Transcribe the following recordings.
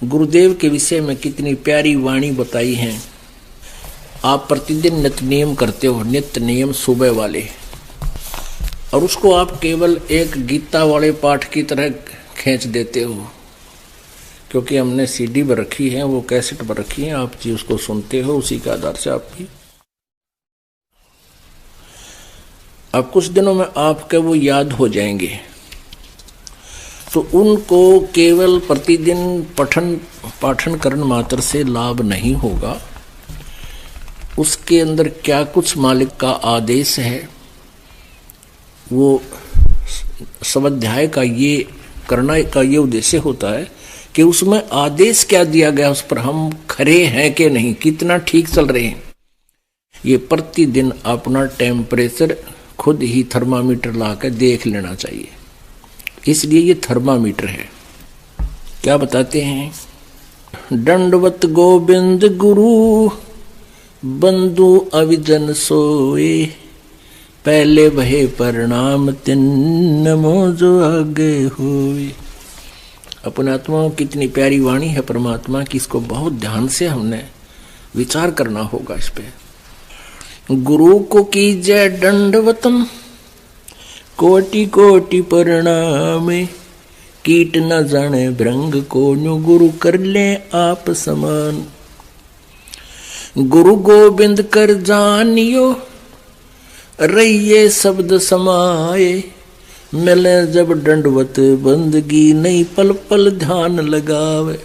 गुरुदेव के विषय में कितनी प्यारी वाणी बताई है। आप प्रतिदिन नित्य नियम करते हो, नित्य नियम सुबह वाले, और उसको आप केवल एक गीता वाले पाठ की तरह खींच देते हो, क्योंकि हमने सीडी पर रखी है, वो कैसेट पर रखी है, आप जी उसको सुनते हो, उसी के आधार से आपकी अब कुछ दिनों में आपके वो याद हो जाएंगे। तो उनको केवल प्रतिदिन पाठन करने मात्र से लाभ नहीं होगा, उसके अंदर क्या कुछ मालिक का आदेश है, वो स्वाध्याय का ये करना का ये उद्देश्य होता है कि उसमें आदेश क्या दिया गया, उस पर हम खरे हैं कि नहीं, कितना ठीक चल रहे हैं। ये प्रतिदिन अपना टेम्परेचर खुद ही थर्मामीटर ला कर देख लेना चाहिए। इसलिए ये थर्मामीटर है। क्या बताते हैं? दंडवत गोविंद गुरु बंधु अविजन सोए, पहले भय प्रणाम तिन नमो जो आगे होए। अपने आत्मा कितनी प्यारी वाणी है परमात्मा की, इसको बहुत ध्यान से हमने विचार करना होगा इस पे। गुरु को कीजय दंडवतम कोटि कोटि प्रणाम, कीट न जाने भृंग को न्यू गुरु कर ले आप समान। गुरु गोविंद कर जानियो रहिए शब्द समाए, मिले जब दंडवत बंदगी नहीं पल पल ध्यान लगावे।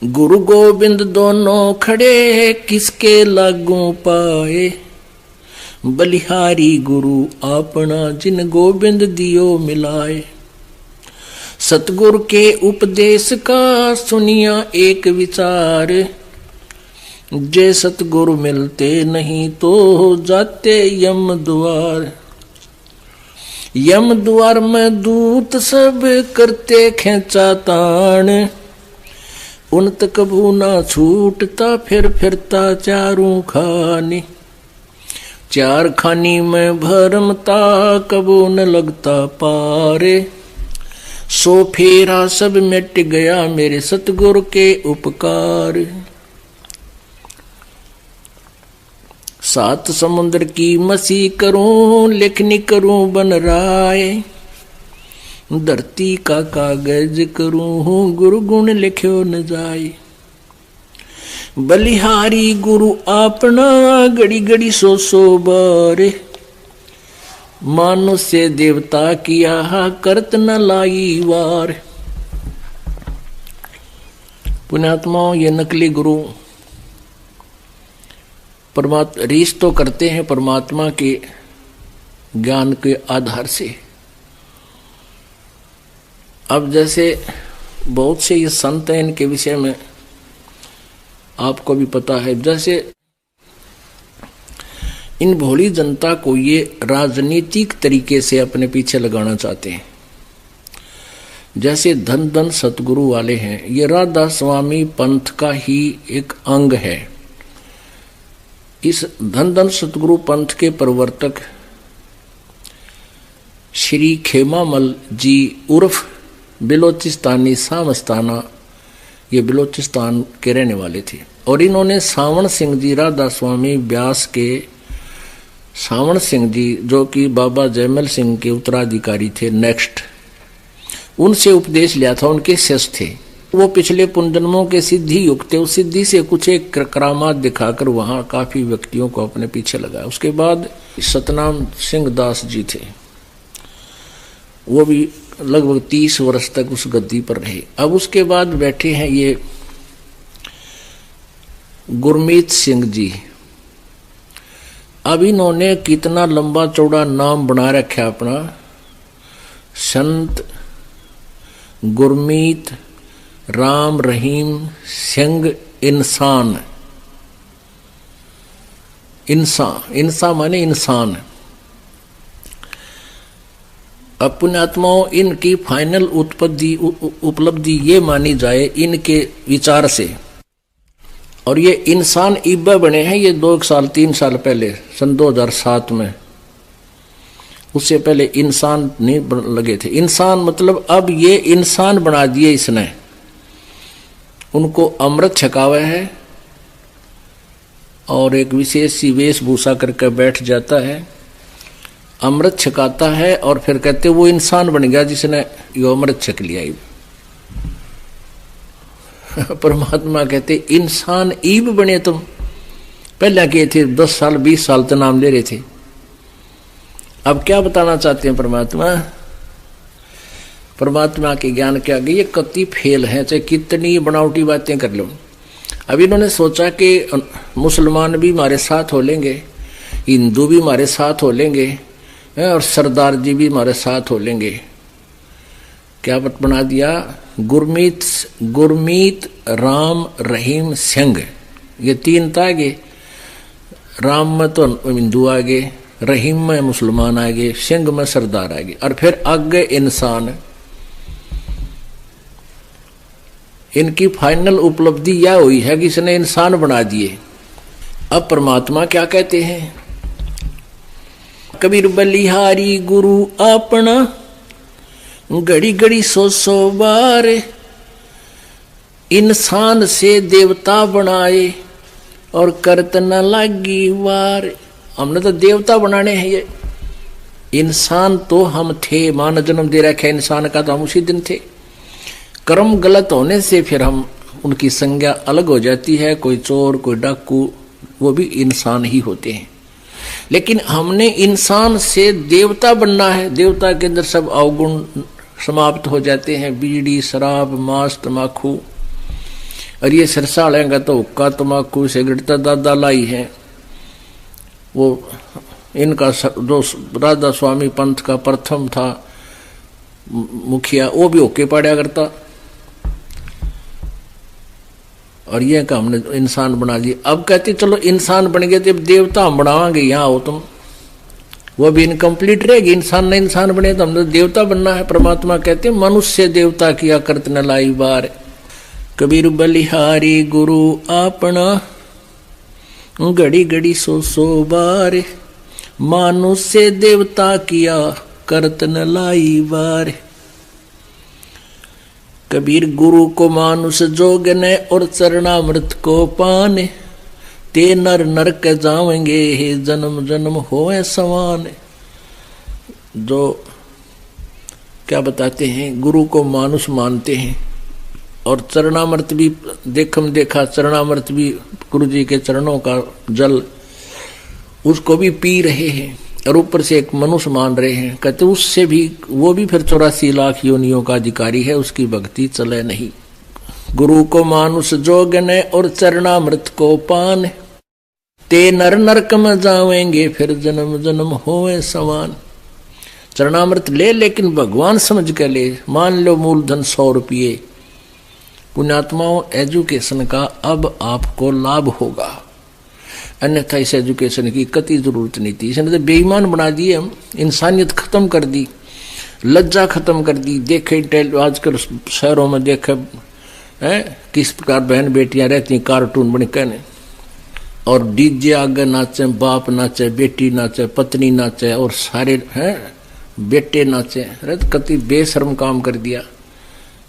गुरु गोविंद दोनों खड़े किसके लागू पाए, बलिहारी गुरु अपना जिन गोविंद दियो मिलाए। सतगुरु के उपदेश का सुनिया एक विचार, जे सतगुरु मिलते नहीं तो जाते यम द्वार। यम द्वार में दूत सब करते खेचा तान, उन तक कबू ना छूटता फिर फिरता चारों खानी। चार खानी में भरमता कबू न लगता पारे, सो फेरा सब मिट गया मेरे सतगुरु के उपकार। सात समुद्र की मसी करूं लिखनी करूं बन राय, धरती का कागज करूं गुरु गुण लिख्यो न जाए। बलिहारी गुरु अपना घड़ी घड़ी सो बारे, मानुष्य देवता किया करत न लाई वार। पुण्यात्माओं, ये नकली गुरु परमात्मा रीस तो करते हैं परमात्मा के ज्ञान के आधार से। अब जैसे बहुत से ये संत हैं, इनके विषय में आपको भी पता है, जैसे इन भोली जनता को ये राजनीतिक तरीके से अपने पीछे लगाना चाहते हैं। जैसे धन धन सतगुरु वाले हैं, ये राधा स्वामी पंथ का ही एक अंग है। इस धन धन सतगुरु पंथ के प्रवर्तक श्री खेमामल जी उर्फ बिलोचिस्तानी सामस्ताना, ये बिलोचिस्तान के रहने वाले थे, और इन्होंने सावण सिंह जी, राधा स्वामी व्यास के सावण सिंह जी, जो कि बाबा जयमल सिंह के उत्तराधिकारी थे नेक्स्ट, उनसे उपदेश लिया था, उनके शिष्य थे। वो पिछले पुनर्जन्मों के सिद्धि युक्त थे, उस सिद्धि से कुछ एक करामात दिखाकर वहां काफी व्यक्तियों को अपने पीछे लगाया। उसके बाद सतनाम सिंह दास जी थे, वो भी लगभग 30 वर्ष तक उस गद्दी पर रहे। अब उसके बाद बैठे हैं ये गुरमीत सिंह जी। अब इन्होंने कितना लंबा चौड़ा नाम बना रखा अपना, संत गुरमीत राम रहीम सिंह इंसान। इंसान माने इंसान। अब पुण्यात्माओं, इनकी फाइनल उपलब्धि ये मानी जाए इनके विचार से, और ये इंसान इब्बा बने हैं ये 2 साल 3 साल पहले, सन 2007 में। उससे पहले इंसान नहीं लगे थे। इंसान मतलब अब ये इंसान बना दिए इसने। उनको अमृत छकावा है और एक विशेष सी वेशभूषा करके बैठ जाता है, अमृत छकाता है और फिर कहते वो इंसान बन गया जिसने यो अमृत छक लिया। परमात्मा कहते इंसान ईब बने तुम, पहले किए थे 10 साल 20 साल तो नाम ले रहे थे। अब क्या बताना चाहते हैं परमात्मा? परमात्मा के ज्ञान के आगे ये कति फेल है, चाहे कितनी बनावटी बातें कर लो। अब इन्होंने सोचा कि मुसलमान भी हमारे साथ हो लेंगे, हिंदू भी हमारे साथ हो लेंगे और सरदार जी भी हमारे साथ हो लेंगे। क्या बना दिया? गुरमीत राम रहीम सिंह, ये 3 था आगे। राम में तो हिंदू आगे, रहीम में मुसलमान आगे, सिंह में सरदार आगे, और फिर आगे इंसान। इनकी फाइनल उपलब्धि यह हुई है कि इसने इंसान बना दिए। अब परमात्मा क्या कहते हैं? कबीर बलिहारी गुरु अपना, घड़ी घड़ी 100 बार इंसान से देवता बनाए और करत न लागी वार। हमने तो देवता बनाने हैं, ये इंसान तो हम थे, मां ने जन्म दे रखा इंसान का, तो हम उसी दिन थे। कर्म गलत होने से फिर हम उनकी संज्ञा अलग हो जाती है, कोई चोर कोई डाकू, वो भी इंसान ही होते हैं। लेकिन हमने इंसान से देवता बनना है। देवता के अंदर सब अवगुण समाप्त हो जाते हैं, बीड़ी शराब मांस तमाकू, और ये सरसालेंगा तो हुक्का तमाकू सिगरेट दादा लाई है। वो इनका जो राधा स्वामी पंथ का प्रथम था मुखिया, वो भी होके पड़ा करता, और यह का हमने इंसान बना दिया। अब कहते चलो इंसान बन गए, जब देवता हम बनावांगे, यहाँ हो तुम, वो भी इनकम्प्लीट रहेगी। इंसान नहीं इंसान बने तो हमने देवता बनना है। परमात्मा कहते मनुष्य देवता किया करत न लाई बार। कबीर बलिहारी गुरु अपना, घड़ी घड़ी 100 बार, मनुष्य देवता किया करत न लाई बार। कबीर गुरु को मानुष जोगने और चरणामृत को पाने, ते नर नरक जावेंगे हे जन्म जन्म होए समान। जो क्या बताते हैं, गुरु को मानुष मानते हैं और चरणामृत भी देखा, चरणामृत भी गुरु जी के चरणों का जल, उसको भी पी रहे हैं और ऊपर से एक मनुष्य मान रहे हैं। कहते उससे भी, वो भी फिर 84 लाख योनियों का अधिकारी है, उसकी भक्ति चले नहीं। गुरु को मानुष जोगने और चरणामृत को पान, ते नर नरक में जावेंगे फिर जन्म जन्म होए समान। चरणामृत ले, लेकिन भगवान समझ के ले। मान लो मूलधन 100 रुपये। पुण्यात्माओं, एजुकेशन का अब आपको लाभ होगा, अन्यथा इस एजुकेशन की कति जरूरत नहीं थी। इसने तो बेईमान बना दिए हम, इंसानियत खत्म कर दी, लज्जा खत्म कर दी। देखे आजकल शहरों में देखे किस प्रकार बहन बेटियां रहती हैं कार्टून बन के, और डीजे आगे नाचे, बाप नाचे, बेटी नाचे, पत्नी नाचे, और सारे बेटे नाचे। अरे कति बेशर्म काम कर दिया।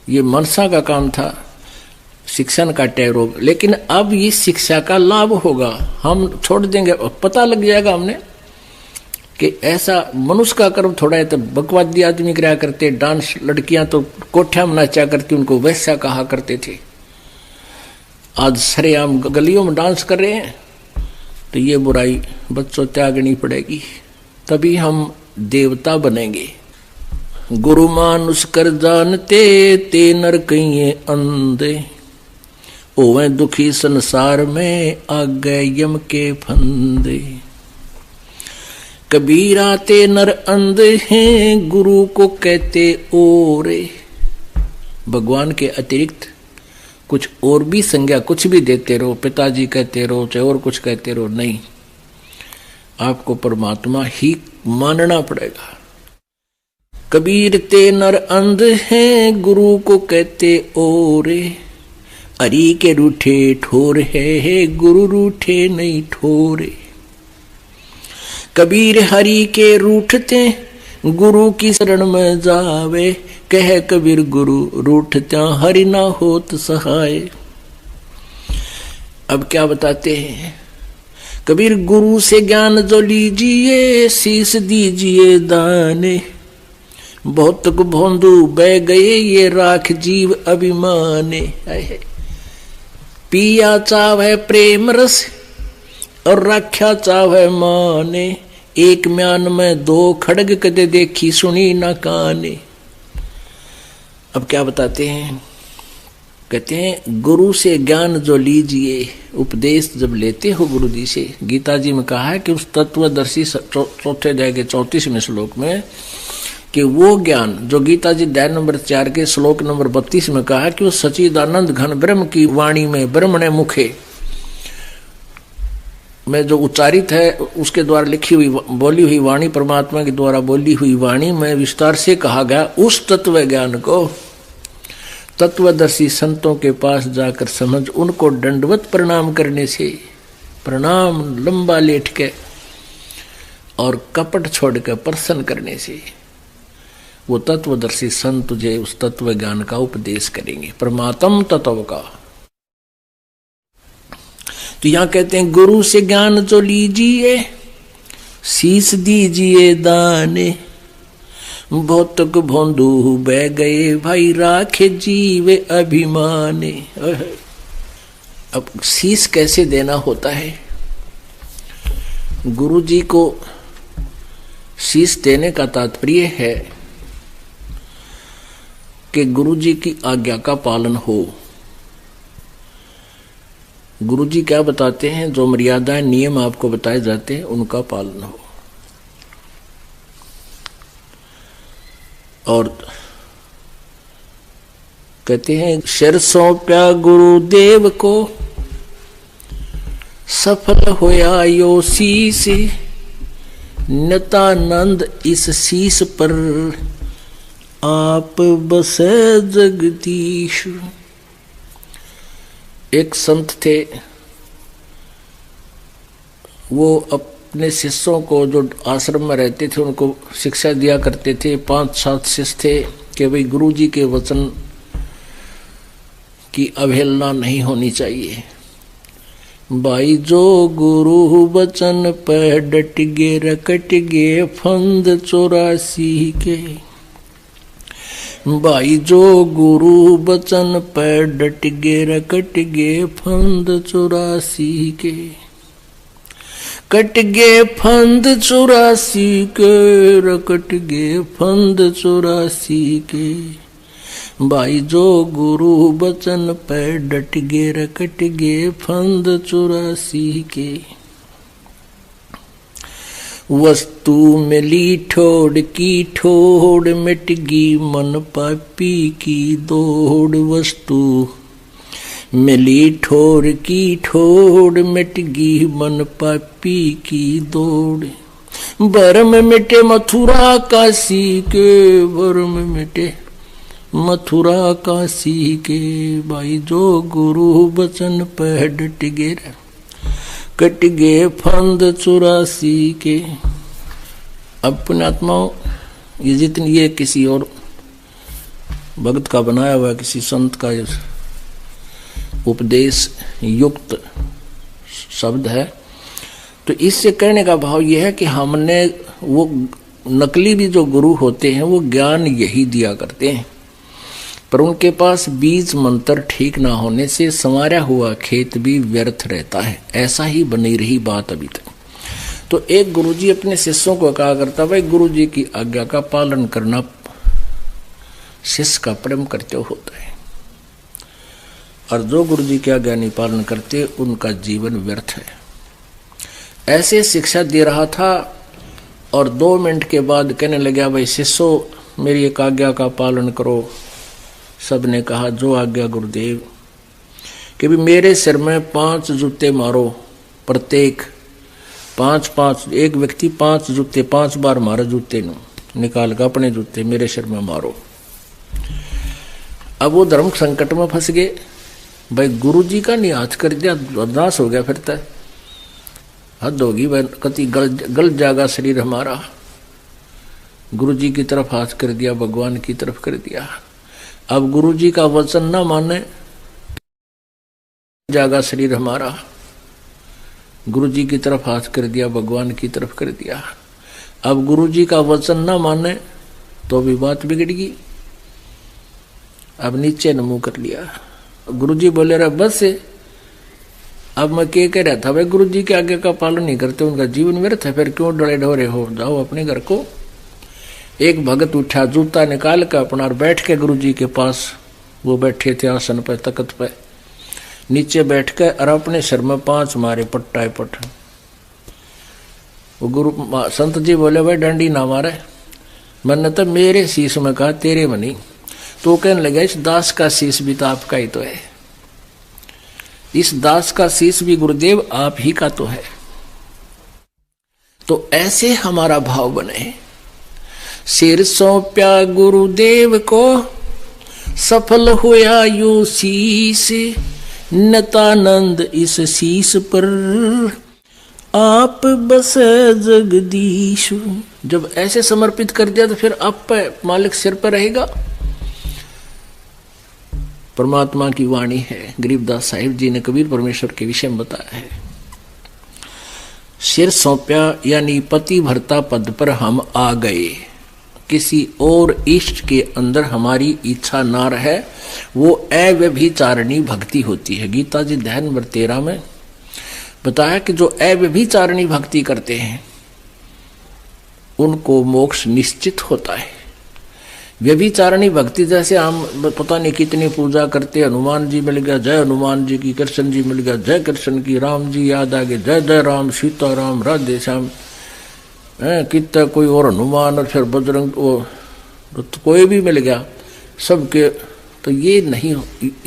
ये मनसा का काम था, शिक्षण का टैरोग। लेकिन अब ये शिक्षा का लाभ होगा, हम छोड़ देंगे, पता लग जाएगा हमने कि ऐसा मनुष्य का कर्म थोड़ा है। तो बकवादी आदमी कराया करते डांस, लड़कियां तो कोठ्या में नाचा करती, उनको वैसा कहा करते थे। आज सरेआम गलियों में डांस कर रहे हैं, तो ये बुराई बच्चों त्यागनी पड़ेगी, तभी हम देवता बनेंगे। गुरु मानुष कर जानते, ते नर कहिए अंधे, ओवे दुखी संसार में आगे यम के फंदे। कबीरा ते नर अंधे हैं, गुरु को कहते ओरे। भगवान के अतिरिक्त कुछ और भी संज्ञा कुछ भी देते रहो, पिताजी कहते रहो, चाहे और कुछ कहते रहो, नहीं, आपको परमात्मा ही मानना पड़ेगा। कबीर ते नर अंध हैं, गुरु को कहते ओरे। हरि के रूठे ठोर है, गुरु रूठे नहीं ठोरे। कबीर हरि के रूठते, गुरु की शरण में जावे। कह कबीर गुरु रूठत्या, हरि ना होत सहाय। अब क्या बताते हैं कबीर, गुरु से ज्ञान जो लीजिए शीश दीजिए दाने, बहुत को भोंदू बह गए ये राख जीव अभिमाने। पिया चावे प्रेम रस और रक्षा चावे माने, एक म्यान में दो खड़ग कदे देखी सुनी न काने। अब क्या बताते हैं, कहते हैं गुरु से ज्ञान जो लीजिए, उपदेश जब लेते हो गुरु जी से, गीता जी में कहा है कि उस तत्वदर्शी चौथे अध्याय के 34वें श्लोक में कि वो ज्ञान जो गीता जी अध्याय नंबर 4 के श्लोक नंबर 32 में कहा कि वो सच्चिदानंद घन ब्रह्म की वाणी में ब्रह्मणे मुखे में जो उच्चारित है उसके द्वारा लिखी हुई बोली हुई वाणी, परमात्मा के द्वारा बोली हुई वाणी में विस्तार से कहा गया, उस तत्व ज्ञान को तत्वदर्शी संतों के पास जाकर समझ, उनको दंडवत प्रणाम करने से, प्रणाम लंबा लेट के और कपट छोड़ के प्रसन्न करने से वो तत्वदर्शी संत तुझे उस तत्व ज्ञान का उपदेश करेंगे, परमात्म तत्व का। तो यहां कहते हैं गुरु से ज्ञान जो लीजिए शीश दीजिए दाने, बहुत को भोंदू बह गए भाई राखे जीव अभिमाने। अब शीश कैसे देना होता है, गुरु जी को शीश देने का तात्पर्य है कि गुरु जी की आज्ञा का पालन हो। गुरु जी क्या बताते हैं, जो मर्यादाएं नियम आपको बताए जाते हैं उनका पालन हो। और कहते हैं सिर सौंप्या गुरुदेव को, सफल होया यो शीस, नित्यानंद इस शीस पर आप बसे जगदीश। एक संत थे, वो अपने शिष्यों को जो आश्रम में रहते थे उनको शिक्षा दिया करते थे। 5-7 शिष्य थे कि भाई गुरु जी के वचन की अवहेलना नहीं होनी चाहिए। भाई जो गुरु वचन पर डट गे रकट गे फंद 84 के, भाई जो गुरु वचन पर डट गे रकट गे फंद 84 के, कट गे फंद 84 के, रकट गे फंद 84 के, भाई जो गुरु वचन पर डट गे रकट गे फंद 84 के। वस्तु मिली ठोड़ की ठोड़, मिट गई मन पापी की दौड़। वस्तु मिली ठोड़ की ठोड़, मिट गई मन पापी की दौड़। बरम मिटे मथुरा काशी के, बरम मिटे मथुरा काशी के, भाई जो गुरु वचन पर डट गे कट गे फंद 84 के। अब पुण्यात्माओं, ये जितनी ये किसी और भक्त का बनाया हुआ किसी संत का उपदेश युक्त शब्द है, तो इससे कहने का भाव यह है कि हमने वो नकली भी जो गुरु होते हैं वो ज्ञान यही दिया करते हैं, पर उनके पास बीज मंत्र ठीक ना होने से संवारा हुआ खेत भी व्यर्थ रहता है। ऐसा ही बनी रही बात अभी तक। तो एक गुरुजी अपने शिष्यों को कहा करता, भाई गुरुजी की आज्ञा का पालन करना शिष्य का परम कर्तव्य होता है, और जो गुरुजी की आज्ञा नहीं पालन करते उनका जीवन व्यर्थ है। ऐसे शिक्षा दे रहा था और 2 मिनट के बाद कहने लगा, भाई शिष्यों मेरी एक आज्ञा का पालन करो। सब ने कहा जो आज्ञा गुरुदेव, कि भी मेरे सिर में 5 जूते मारो, प्रत्येक 5-5, एक व्यक्ति 5 जूते 5 बार मारो, जूते निकाल कर अपने जूते मेरे सिर में मारो। अब वो धर्म संकट में फंस गए, भाई गुरु जी का नहीं हाथ कर दिया, बदनाश हो गया, फिर तक हद होगी, भाई कति गल जाएगा शरीर हमारा। गुरु जी की तरफ हाथ कर दिया, भगवान की तरफ कर दिया। अब गुरु जी का वचन ना माने जागा शरीर हमारा, गुरु जी की तरफ हाथ कर दिया, भगवान की तरफ कर दिया। अब गुरु जी का वचन ना माने तो भी बात बिगड़गी। अब नीचे न मुंह कर लिया। गुरु जी बोले रहे बस से। अब मैं क्या कह रहा था, भाई गुरु जी के आगे का पालन नहीं करते, उनका जीवन व्यर्थ है, फिर क्यों डरे ढोरे हो, जाओ अपने घर को। एक भगत उठा, जूता निकाल कर अपना और बैठ के गुरु जी के पास, वो बैठे थे आसन पे, तख्त पे, नीचे बैठ कर और अपने सिर में 5 मारे पट्टाए पट। वो गुरु संत जी बोले भाई डंडी ना मारे। मैंने तो मेरे शीश में कहा, तेरे में नहीं। तो कहने लगा इस दास का शीश भी तो आपका ही तो है, इस दास का शीश भी गुरुदेव आप ही का तो है। तो ऐसे हमारा भाव बने, सिर सौंप्या गुरुदेव को, सफल हुआ यो शीश, नतानंद इस शीश पर आप बस जगदीश। जब ऐसे समर्पित कर दिया तो फिर आप पे मालिक सिर पर रहेगा। परमात्मा की वाणी है, गरीबदास साहिब जी ने कबीर परमेश्वर के विषय में बताया है। सिर सौंप्या यानी पति भरता पद पर हम आ गए, किसी और इष्ट के अंदर हमारी इच्छा ना रहे, वो अव्यभिचारिणी भक्ति होती है। गीता जी अध्याय नंबर 13 में बताया कि जो अव्यभिचारिणी भक्ति करते हैं उनको मोक्ष निश्चित होता है। व्यभिचारिणी भक्ति जैसे हम पता नहीं कितनी पूजा करते, हनुमान जी मिल गया जय हनुमान जी की, कृष्ण जी मिल गया जय कृष्ण की, राम जी याद आ गए जय जय राम, सीता राम राधे श्याम, कितना कोई और हनुमान और फिर बजरंग, वो तो कोई भी मिल गया सबके। तो ये नहीं,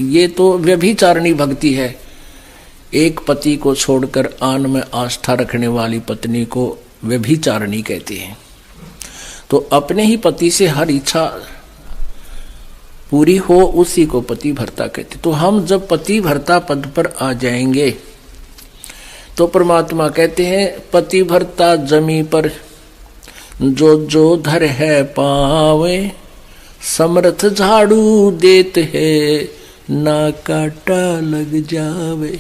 ये तो व्यभिचारिणी भक्ति है। एक पति को छोड़कर आन में आस्था रखने वाली पत्नी को व्यभिचारिणी कहते हैं। तो अपने ही पति से हर इच्छा पूरी हो उसी को पति भरता कहते। तो हम जब पति भरता पद पर आ जाएंगे तो परमात्मा कहते हैं पति भरता जमी पर जो जो धर है पावे, समर्थ झाड़ू देत है ना काटा लग जावे।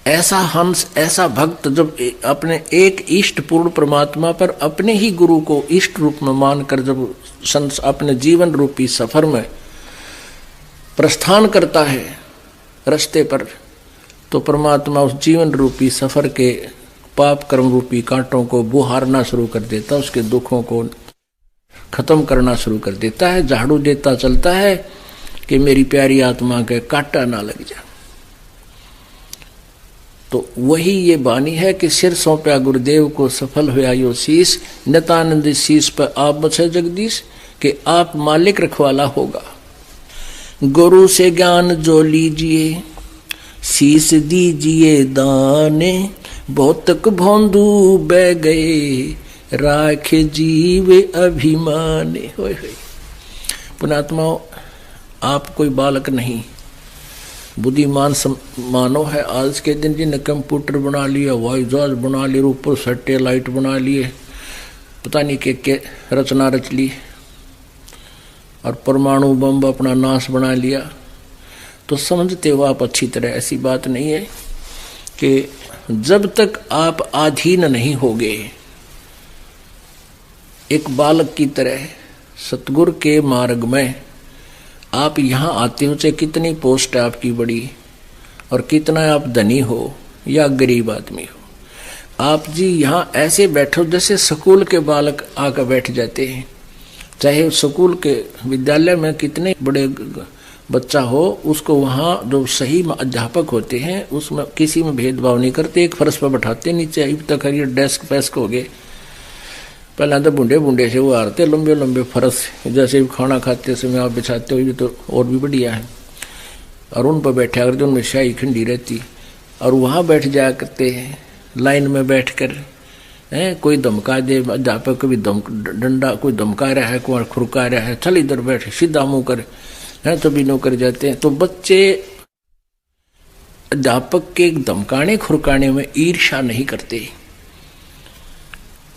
ऐसा हंस, ऐसा भक्त जब अपने एक इष्ट पूर्ण परमात्मा पर अपने ही गुरु को इष्ट रूप में मानकर जब अपने जीवन रूपी सफर में प्रस्थान करता है रास्ते पर, तो परमात्मा उस जीवन रूपी सफर के पाप कर्म रूपी कांटों को बुहारना शुरू कर देता, उसके दुखों को खत्म करना शुरू कर देता है, झाड़ू देता चलता है कि मेरी प्यारी आत्मा के कांटा ना लग जाए। तो वही ये बानी है कि सिर सौंप्या गुरुदेव को, सफल हुआ यो शीश, नतानंद शीश पर आप बसे जगदीश, कि आप मालिक रखवाला होगा। गुरु से ज्ञान जो लीजिए, शीश दीजिए दाने, बहुतक भौंदू बह गए, राख जीव अभिमाने। होय होय पुणात्माओं, आप कोई बालक नहीं, बुद्धिमान मानव है। आज के दिन जिन्हें कंप्यूटर बना लिया, हवाई जहाज बना लिए, ऊपर सैटेलाइट बना लिए, पता नहीं के रचना रच ली, और परमाणु बम अपना नाश बना लिया। तो समझते हो आप अच्छी तरह, ऐसी बात नहीं है कि जब तक आप अधीन नहीं होगे एक बालक की तरह सतगुरु के मार्ग में, आप यहाँ आते हो चाहे कितनी पोस्ट है आपकी बड़ी और कितना आप धनी हो या गरीब आदमी हो, आप जी यहाँ ऐसे बैठो जैसे स्कूल के बालक आकर बैठ जाते हैं। चाहे स्कूल के विद्यालय में कितने बड़े बच्चा हो, उसको वहाँ जो सही अध्यापक होते हैं उसमें किसी में भेदभाव नहीं करते, एक फर्श पर बैठाते, नीचे अब तक ये डेस्क पैस्क हो गए। पहले तो बूढ़े बूढ़े से वो आते लंबे लंबे फर्श, जैसे खाना खाते समय आप बिछाते हो, ये तो और भी बढ़िया है। और उन पर बैठा करते, उनमें शाही खंडी रहती, और वहाँ बैठ जाया करते हैं लाइन में बैठ कर। कोई धमका दे, अध्यापक कभी डंडा कोई धमका रहा है, कोई खुरका रहा है, चल इधर बैठ, सीधा मुँह कर, है तो भी नौकर जाते हैं। तो बच्चे अध्यापक के धमकाने खुरकाने में ईर्ष्या नहीं करते,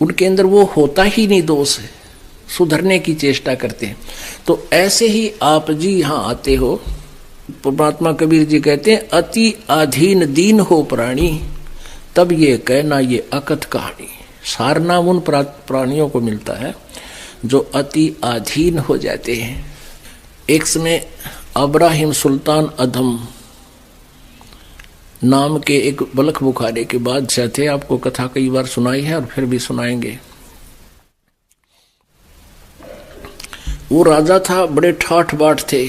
उनके अंदर वो होता ही नहीं दोष है, सुधरने की चेष्टा करते हैं। तो ऐसे ही आप जी यहाँ आते हो परमात्मा कबीर जी कहते हैं अति अधीन दीन हो प्राणी, तब ये कहना ये अकथ कहानी। सार नाम उन प्राणियों को मिलता है जो अति अधीन हो जाते हैं। एक समय अब्राहिम सुल्तान अधम नाम के एक बलख बुखारे के बादशाह थे। आपको कथा कई बार सुनाई है और फिर भी सुनाएंगे। वो राजा था, बड़े ठाठ बाट थे,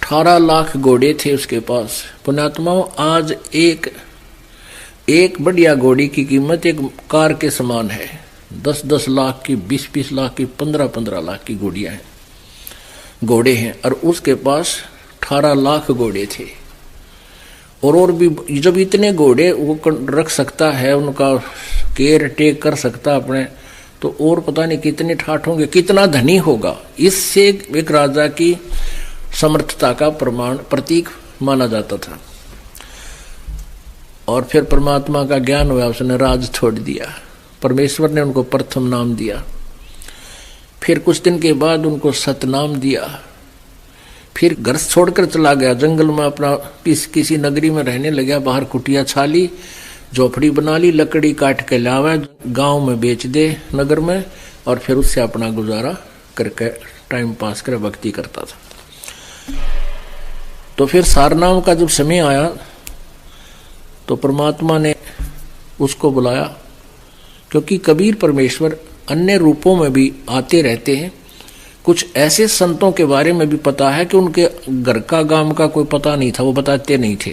18 लाख घोड़े थे उसके पास। पुण्यात्माओं, आज एक बढ़िया घोड़ी की कीमत एक कार के समान है। 10-10 लाख की, 20-20 लाख की, 15-15 लाख की घोड़ियां हैं, घोड़े हैं। और उसके पास 18 लाख घोड़े थे। और भी जब इतने घोड़े वो रख सकता है, उनका केयर टेक कर सकता अपने, तो और पता नहीं कितने ठाठ होंगे, कितना धनी होगा। इससे एक राजा की समर्थता का प्रतीक माना जाता था। और फिर परमात्मा का ज्ञान हुआ, उसने राज छोड़ दिया। परमेश्वर ने उनको प्रथम नाम दिया, फिर कुछ दिन के बाद उनको सतनाम दिया। फिर घर छोड़कर चला गया, जंगल में अपना किसी नगरी में रहने लगा। बाहर कुटिया छाली, झोपड़ी बना ली, लकड़ी काट के लावे, गांव में बेच दे नगर में, और फिर उससे अपना गुजारा करके टाइम पास कर भक्ति करता था। तो फिर सारनाम का जब समय आया तो परमात्मा ने उसको बुलाया, क्योंकि कबीर परमेश्वर अन्य रूपों में भी आते रहते हैं। कुछ ऐसे संतों के बारे में भी पता है कि उनके घर का गांव का कोई पता नहीं था, वो बताते नहीं थे।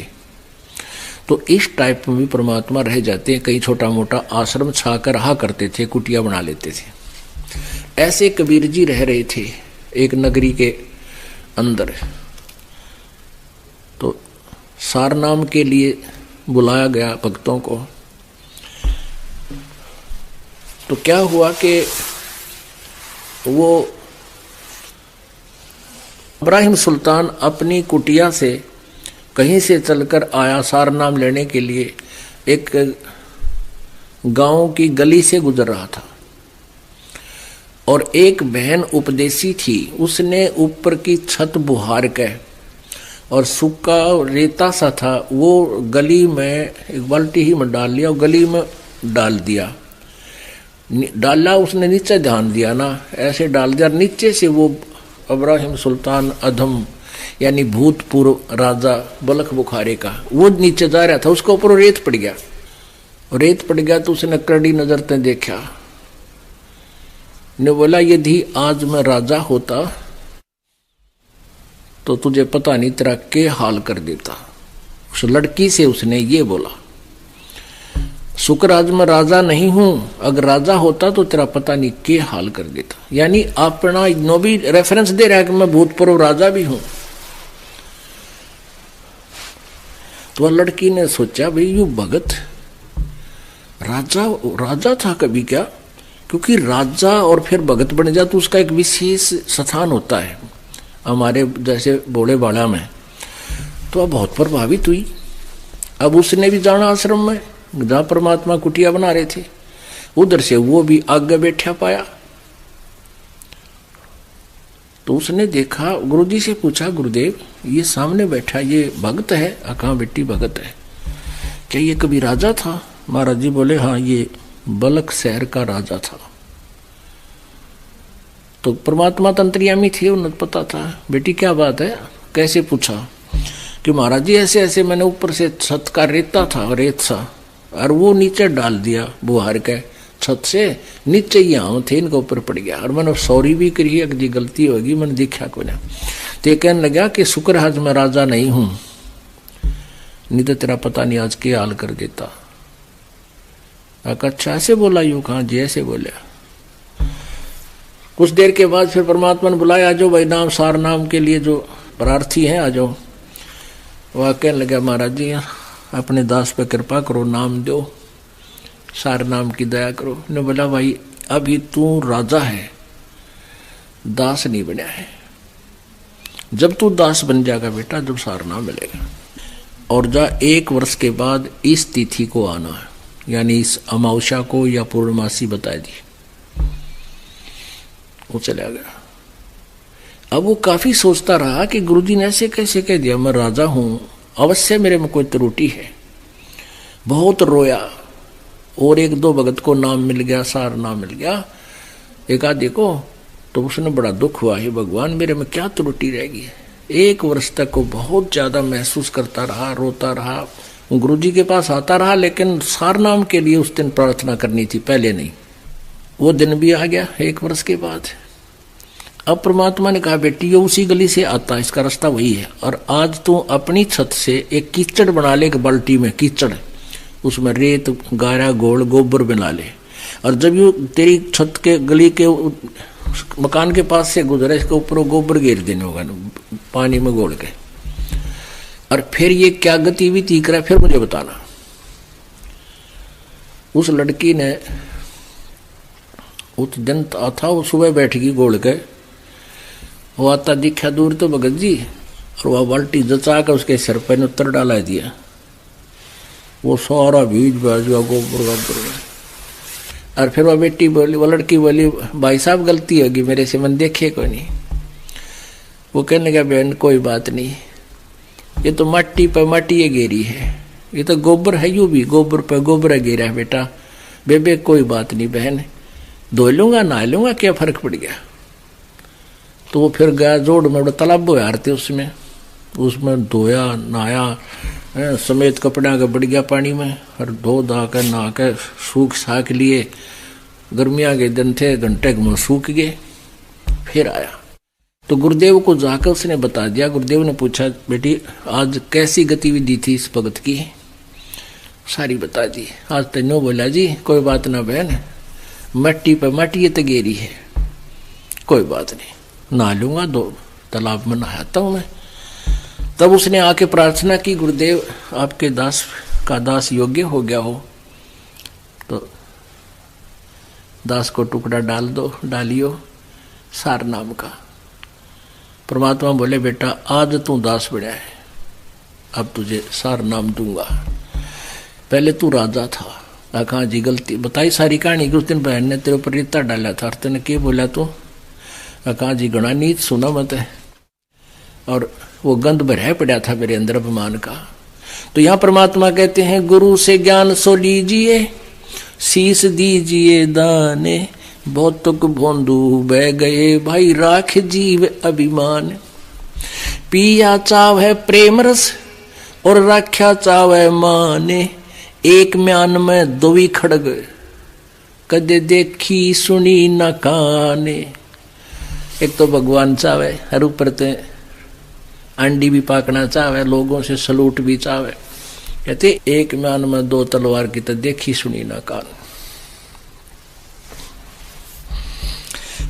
तो इस टाइप में भी परमात्मा रह जाते हैं। कई छोटा मोटा आश्रम छा कर रहा करते थे, कुटिया बना लेते थे। ऐसे कबीर जी रह रहे थे एक नगरी के अंदर। तो सारनाम के लिए बुलाया गया भक्तों को। तो क्या हुआ कि वो इब्राहिम सुल्तान अपनी कुटिया से कहीं से चलकर आया सारनाम लेने के लिए। एक गांव की गली से गुजर रहा था और एक बहन उपदेशी थी, उसने ऊपर की छत बुहार के और सूखा रेता सा था, वो गली में एक बाल्टी ही में डाल लिया और गली में डाल दिया। डाला उसने, नीचे ध्यान दिया ना, ऐसे डाल दिया। नीचे से वो इब्राहिम सुल्तान अधम यानी भूतपूर्व राजा बलख बुखारे का, वो नीचे जा रहा था, उसके ऊपर रेत पड़ गया। रेत पड़ गया तो उसने कड़ी नजर से देखा, ने बोला यदि आज मैं राजा होता तो तुझे पता नहीं तेरा क्या हाल कर देता। उस लड़की से उसने ये बोला, शुक्र आज मैं राजा नहीं हूं, अगर राजा होता तो तेरा पता नहीं क्या हाल कर देता। यानी अपना नो भी रेफरेंस दे रहा है कि मैं भूतपूर्व राजा भी हूं। तो लड़की ने सोचा भाई यू भगत राजा था कभी क्या, क्योंकि राजा और फिर भगत बन जाए तो उसका एक विशेष स्थान होता है हमारे जैसे भोले बाड़ा में। तो अब बहुत प्रभावित हुई। अब उसने भी जाना आश्रम में जहां परमात्मा कुटिया बना रहे थे, उधर से वो भी आगे बैठा पाया। तो उसने देखा, गुरुजी से पूछा, गुरुदेव ये सामने बैठा ये भगत है? कहाँ बेटी भगत है, क्या ये कभी राजा था? महाराज जी बोले हाँ, ये बलख शहर का राजा था। तो परमात्मा तंत्रियामी थे, उन्हें पता था। बेटी क्या बात है, कैसे पूछा? कि महाराज जी ऐसे ऐसे मैंने ऊपर से छत का रेता था, रेत सा, और वो नीचे डाल दिया बुहार के छत से नीचे, यहाँ थे इनके ऊपर पड़ गया। और मैंने सॉरी भी करी है कि गलती होगी, मैंने देखा को ना। तो ये कहने लगा कि शुक्र आज मैं राजा नहीं हूं, नहीं तो तेरा पता नहीं आज क्या हाल कर देता। अच्छा ऐसे बोला? यूं कहा जी ऐसे बोला। कुछ देर के बाद फिर परमात्मा ने बुलाया, आ जाओ भाई नाम सार नाम के लिए जो प्रार्थी हैं आ जाओ। वह कहने लगा महाराज जी अपने दास पे कृपा करो, नाम दो, सार नाम की दया करो। ने बोला भाई अभी तू राजा है, दास नहीं बना है। जब तू दास बन जाएगा बेटा, जब सार नाम मिलेगा। और जा 1 वर्ष के बाद इस तिथि को आना है, यानी इस अमावस्या को या पूर्णमासी बता दी। वो चला गया। अब वो काफी सोचता रहा कि गुरुजी ने ऐसे कैसे कह दिया, मैं राजा हूं, अवश्य मेरे में कोई त्रुटि है। बहुत रोया और एक दो भगत को नाम मिल गया, सार नाम मिल गया एक आधे को, तो उसने बड़ा दुख हुआ, हे भगवान मेरे में क्या त्रुटि रहेगी। 1 वर्ष तक वो बहुत ज्यादा महसूस करता रहा, रोता रहा, गुरुजी के पास आता रहा, लेकिन सार नाम के लिए उस दिन प्रार्थना करनी थी, पहले नहीं। वो दिन भी आ गया 1 वर्ष के बाद। अब परमात्मा ने कहा बेटी ये उसी गली से आता, इसका रास्ता वही है, और आज तू अपनी छत से एक कीचड़ बना ले, एक बाल्टी में कीचड़, उसमें रेत गारा गोल गोबर बना ले, और जब यू तेरी छत के गली के मकान के पास से गुजरे, इसके ऊपर गोबर गिर देने होगा पानी में घोल के, और फिर ये क्या गतिविधि करा फिर मुझे बताना। उस लड़की ने उस दिन था, वो सुबह बैठ गई गोल के, वो आता दिखा दूर तो भगत जी, और वह बाल्टी जचा कर उसके सिर पर उत्तर डाला दिया, वो सारा बीज बाज गया गोबर गोबर। और फिर वह बेटी बोली, वो लड़की बोली भाई साहब गलती होगी मेरे से, मन देखे को नहीं। वो कहने का बहन कोई बात नहीं, ये तो माटी पर माटी ये गेरी है, ये तो गोबर है, यूं भी गोबर पर गोबर गेरा है बेटा, बेबे कोई बात नहीं बहन, धो लूंगा नहा लूंगा, क्या फर्क पड़ गया। तो वो फिर गया जोड़ में, तालाब हारते उसमें धोया नहाया समेत कपड़ा का बढ़ गया पानी में, और धो धा कर नहा कर सूख साख लिए, गर्मियाँ के दिन थे, घंटे में सूख गए। फिर आया तो गुरुदेव को जाकर उसने बता दिया। गुरुदेव ने पूछा बेटी आज कैसी गतिविधि थी इस भगत की, सारी बता दी। आज तेनो बोला जी कोई बात ना बहन, मट्टी पर मट्टी तगेरी है, कोई बात नहीं, नहा लूंगा, दो तालाब में नहाता हूं मैं। तब उसने आके प्रार्थना की गुरुदेव आपके दास का दास योग्य हो गया हो तो दास को टुकड़ा डाल दो, डालियो सार नाम का। परमात्मा बोले बेटा आज तू दास बना है, अब तुझे सार नाम दूंगा, पहले तू राजा था। कहा जी गलती बताई सारी कहानी कि उस दिन बहन ने तेरे ऊपर रेता डाला था, और तेने क्या बोला तू? कहा जी गणा नीच सुना मत है, और वो गंध भरा पड़ा था मेरे अंदर अपमान का। तो यहाँ परमात्मा कहते हैं गुरु से ज्ञान सो लीजिए, शीस दीजिए दाने, बहुतुक भोंदू बह गए भाई राख जीव अभिमान। पिया चाव है प्रेम रस और राख्या चाव है माने, एक म्यान में दोवी खड़ग कदे देखी सुनी न काने। एक तो भगवान चावे, हर ऊपर ते अंडी भी पाकना चावे, लोगों से सलूट भी चावे, कहते एक म्यान में 2 तलवार की तो देखी सुनी न कान।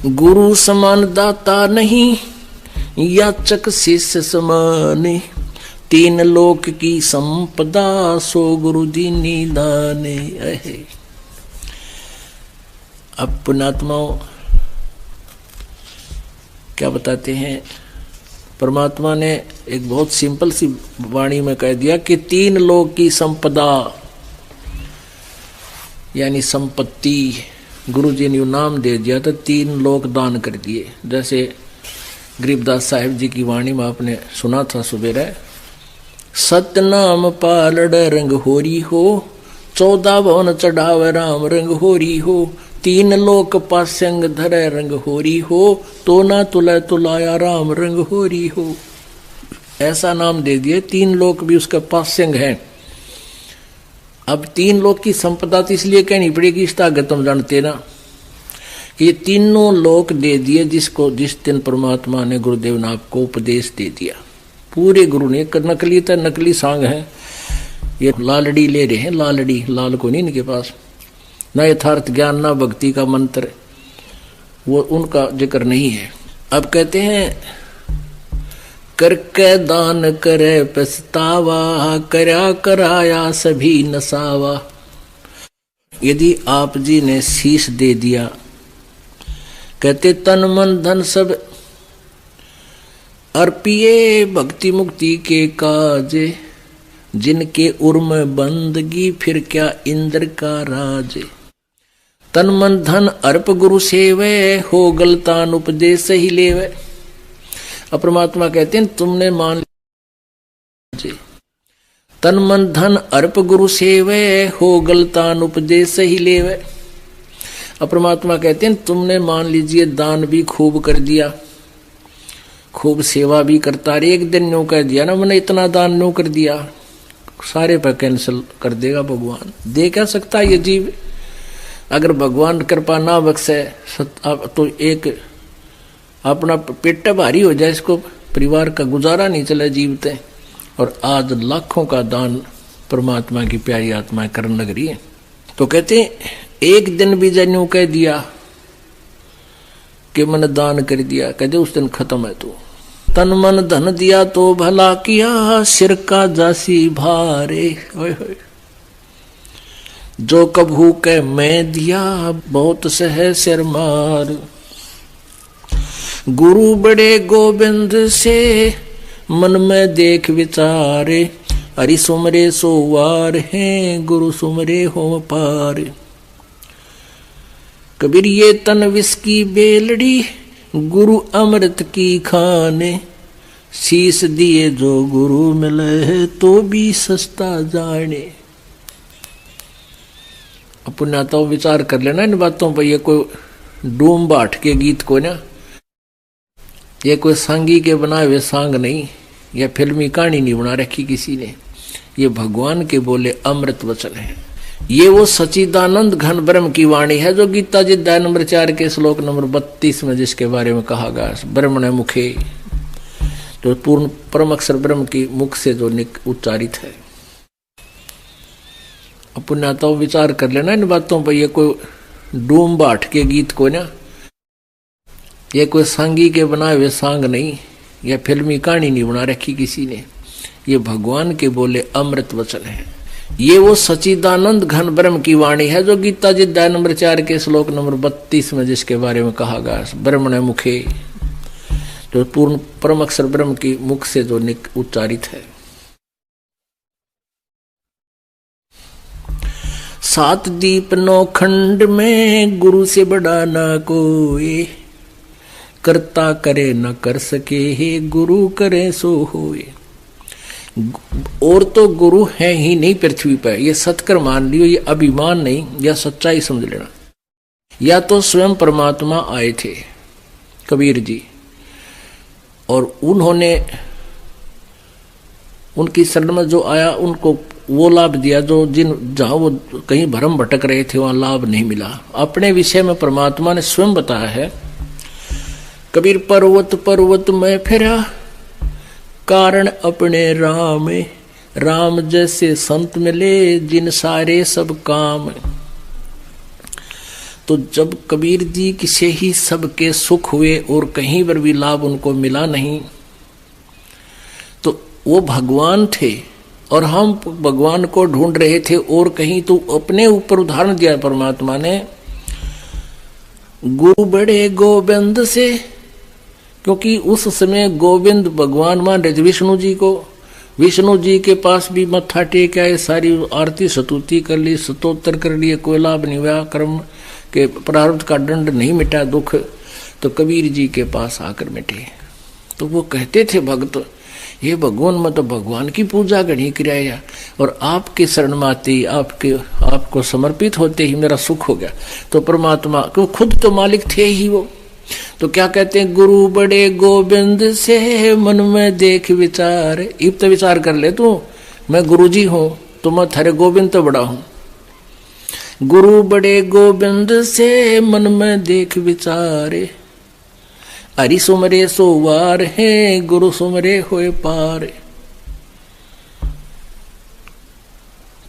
गुरु समान दाता नहीं, याचक शिष्य समाने, 3 लोक की संपदा सो गुरु दीनी दाने। अब पुण्यात्माओं क्या बताते हैं, परमात्मा ने एक बहुत सिंपल सी वाणी में कह दिया कि 3 लोक की संपदा यानी संपत्ति, गुरु जी ने नाम दे दिया तो 3 लोक दान कर दिए। जैसे गरीबदास साहिब जी की वाणी में आपने सुना था सुबेरे, सतनाम पालड़ रंग होरी हो, 14 भवन चढ़ावे राम रंग होरी हो, 3 लोक पास्यंग धरे रंग होरी हो, तो ना तुला तुलाया राम रंग होरी हो। ऐसा नाम दे दिए, 3 लोक भी उसका पास्यंग है। अब 3 लोक की संपदा तो इसलिए कहनी पड़ेगी, इस ताकत तुम जानते ना कि ये तीनों लोक दे दिए जिसको जिस दिन परमात्मा ने गुरुदेव ने आपको उपदेश दे दिया। पूरे गुरु ने, नकली तो नकली सांग है, ये लालड़ी ले रहे हैं, लालड़ी, लाल को नहीं इनके पास, न यथार्थ ज्ञान न भक्ति का मंत्र, वो उनका जिक्र नहीं है। अब कहते हैं करके दान करे पछतावा, करया कराया सभी नसावा। यदि आप जी ने शीश दे दिया, कहते तन मन धन सब अर्पिए भक्ति मुक्ति के काजे, जिनके उर्म बंदगी फिर क्या इंद्र का राज। तन मन धन अर्प गुरु सेवे, हो गलतान उपदेश ही लेवे। अब परमात्मा कहते हैं तुमने मान लिया तन मन धन अर्प गुरु सेवे हो गलतान उपदेश ही लेवे। अब परमात्मा कहते हैं तुमने मान लीजिए दान भी खूब कर दिया, खूब सेवा भी करता रहे, एक दिन न्यू कह दिया ना मैंने इतना दान न्यू कर दिया, सारे पर कैंसिल कर देगा भगवान। दे क्या सकता ये जीव? अगर भगवान कृपा ना बख्शे तो एक अपना पेट भारी हो जाए, इसको परिवार का गुजारा नहीं चले जीवते। और आज लाखों का दान परमात्मा की प्यारी आत्मा करने लग रही है। तो कहते एक दिन भी जन्यू कह दिया कि मैंने दान कर दिया, कहते उस दिन खत्म है। तू तन मन धन दिया तो भला किया, सिर का जासी भारे। जो कभू के मैं दिया, बहुत सह सिर मार। गुरु बड़े गोविंद से मन में देख विचारे, हरि सुमरे सोवार हैं, गुरु सुमरे हो पार। कबीर ये तन विष की बेलड़ी, गुरु अमृत की खाने। शीश दिए जो गुरु मिले, तो भी सस्ता जाने। पुण्याता विचार कर लेना इन बातों पर। ये कोई डूम बाट के गीत को ना, ये कोई सांगी के बनाए हुए सांग नहीं, या फिल्मी कहानी नहीं बना रखी किसी ने। ये भगवान के बोले अमृत वचन है। ये वो सच्चिदानंद घन ब्रह्म की वाणी है जो गीता जी अध्याय नंबर 4 के श्लोक नंबर 32 में जिसके बारे में कहा गया, ब्रह्मण मुखे, जो पूर्ण परम अक्षर ब्रह्म की मुख से जो उच्चारित है। पुण्याता विचार कर लेना इन बातों पर। ये कोई डूम बाट के गीत को ना, ये कोई सांगी के बनाए हुए सांग नहीं, या फिल्मी कहानी नहीं बना रखी किसी ने। ये भगवान के बोले अमृत वचन है। ये वो सच्चिदानंद घन ब्रह्म की वाणी है जो गीता जी अध्याय नंबर 4 के श्लोक नंबर 32 में जिसके बारे में कहा गया, ब्रह्मण मुखे, जो पूर्ण परम अक्षर ब्रह्म की मुख से जो उच्चारित है। 7 दीप 9 खंड में, गुरु से बड़ा ना कोई। करता करे न कर सके, हे गुरु करे सो होए। और तो गुरु है ही नहीं पृथ्वी पर, ये सत्कर मान लियो, ये अभिमान नहीं, या सच्चाई समझ लेना। या तो स्वयं परमात्मा आए थे कबीर जी, और उन्होंने उनकी शरण में जो आया उनको वो लाभ दिया जो जहां वो कहीं भ्रम भटक रहे थे वहां लाभ नहीं मिला। अपने विषय में परमात्मा ने स्वयं बताया है, कबीर पर्वत पर्वत में फिरा, कारण अपने राम। राम जैसे संत मिले, जिन सारे सब काम। तो जब कबीर जी की से ही सबके सुख हुए और कहीं पर भी लाभ उनको मिला नहीं, तो वो भगवान थे और हम भगवान को ढूंढ रहे थे और कहीं। तो अपने ऊपर उदाहरण दिया परमात्मा ने, गुरु बड़े गोविंद से, क्योंकि उस समय गोविंद भगवान मान रहे थे विष्णु जी को। विष्णु जी के पास भी मत्था टेक आए, सारी आरती स्तुति कर ली, स्तोत्र कर लिए, कोई लाभ नहीं हुआ, कर्म के प्रारब्ध का दंड नहीं मिटा, दुख तो कबीर जी के पास आकर मिटे। तो वो कहते थे भक्त, ये भगवान में तो भगवान की पूजा घनी कराया, और आपके शरण में आते ही आपको समर्पित होते ही मेरा सुख हो गया। तो परमात्मा क्यों, खुद तो मालिक थे ही वो। तो क्या कहते हैं, गुरु बड़े गोविंद से मन में देख विचार। इब तो विचार कर ले तू, मैं गुरु जी हूं तो मैं थारे गोविंद तो बड़ा हूं। गुरु बड़े गोविंद से मन में देख विचारे, हरि सुमरे सोवार हैं, गुरु सुमरे होए पार।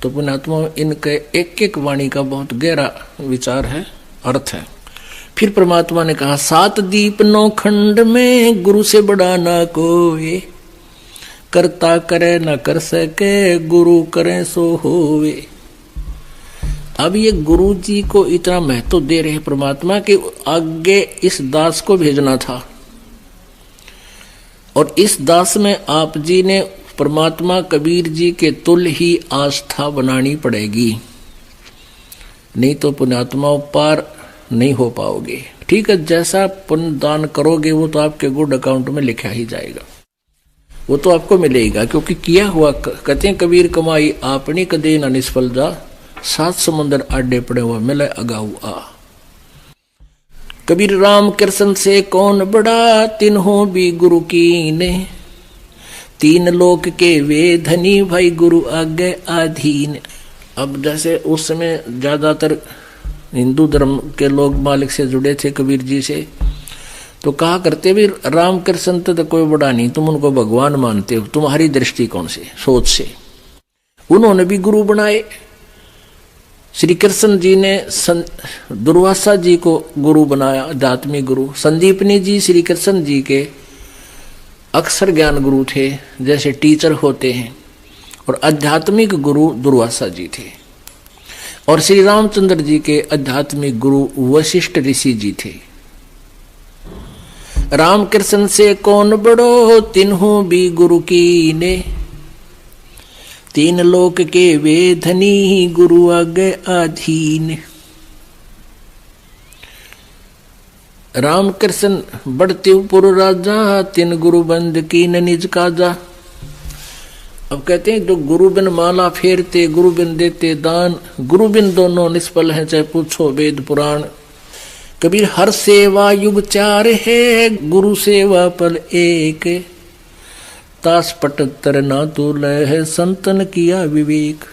तो पुण्यात्मा इनके एक एक वाणी का बहुत गहरा विचार है, अर्थ है। फिर परमात्मा ने कहा, 7 दीप 9 खंड में, गुरु से बड़ा ना कोई। करता करे न कर सके, गुरु करे सो होवे। अब ये गुरु जी को इतना महत्व दे रहे परमात्मा कि आगे इस दास को भेजना था, और इस दास में आप जी ने परमात्मा कबीर जी के तुल्य ही आस्था बनानी पड़ेगी, नहीं तो पुण्यात्मा पार नहीं हो पाओगे। ठीक है, जैसा पुण्य दान करोगे वो तो आपके गुड अकाउंट में लिखा ही जाएगा, वो तो आपको मिलेगा, क्योंकि किया हुआ। कहते हैं कबीर कमाई आपनी कदे न निष्फल जा, 7 समुंदर आडे पड़े हुआ मिले अगाऊ आ। कबीर राम कृष्ण से कौन बड़ा, तिन्हों भी गुरु कीने, 3 लोक के वे धनी भाई गुरु आगे आधीन। अब जैसे उस समय ज्यादातर हिंदू धर्म के लोग मालिक से जुड़े थे कबीर जी से, तो कहा करते भी राम कृष्ण तो कोई बड़ा नहीं, तुम उनको भगवान मानते हो, तुम्हारी दृष्टिकोण से सोच से। उन्होंने भी गुरु बनाए। श्री कृष्ण जी ने दुर्वासा जी को गुरु बनाया, आध्यात्मिक गुरु। संदीपनी जी श्री कृष्ण जी के अक्षर ज्ञान गुरु थे, जैसे टीचर होते हैं, और आध्यात्मिक गुरु दुर्वासा जी थे। और श्री रामचंद्र जी के आध्यात्मिक गुरु वशिष्ठ ऋषि जी थे। राम कृष्ण से कौन बड़ो, तिन्हों भी गुरु कीने, 3 लोक के वे धनी गुरु आगे आधीन। राम कृष्ण बढ़ते पुर राजा, 3 गुरु बंद कीन निज काजा। अब कहते हैं जो गुरु बिन माला फेरते, गुरु बिन देते दान, गुरु बिन दोनों निष्फल हैं, चाहे पूछो वेद पुराण। कबीर हर सेवा युग 4 है, गुरु सेवा पल एक, तास पटत्तर ना तुल है, संतन किया विवेक।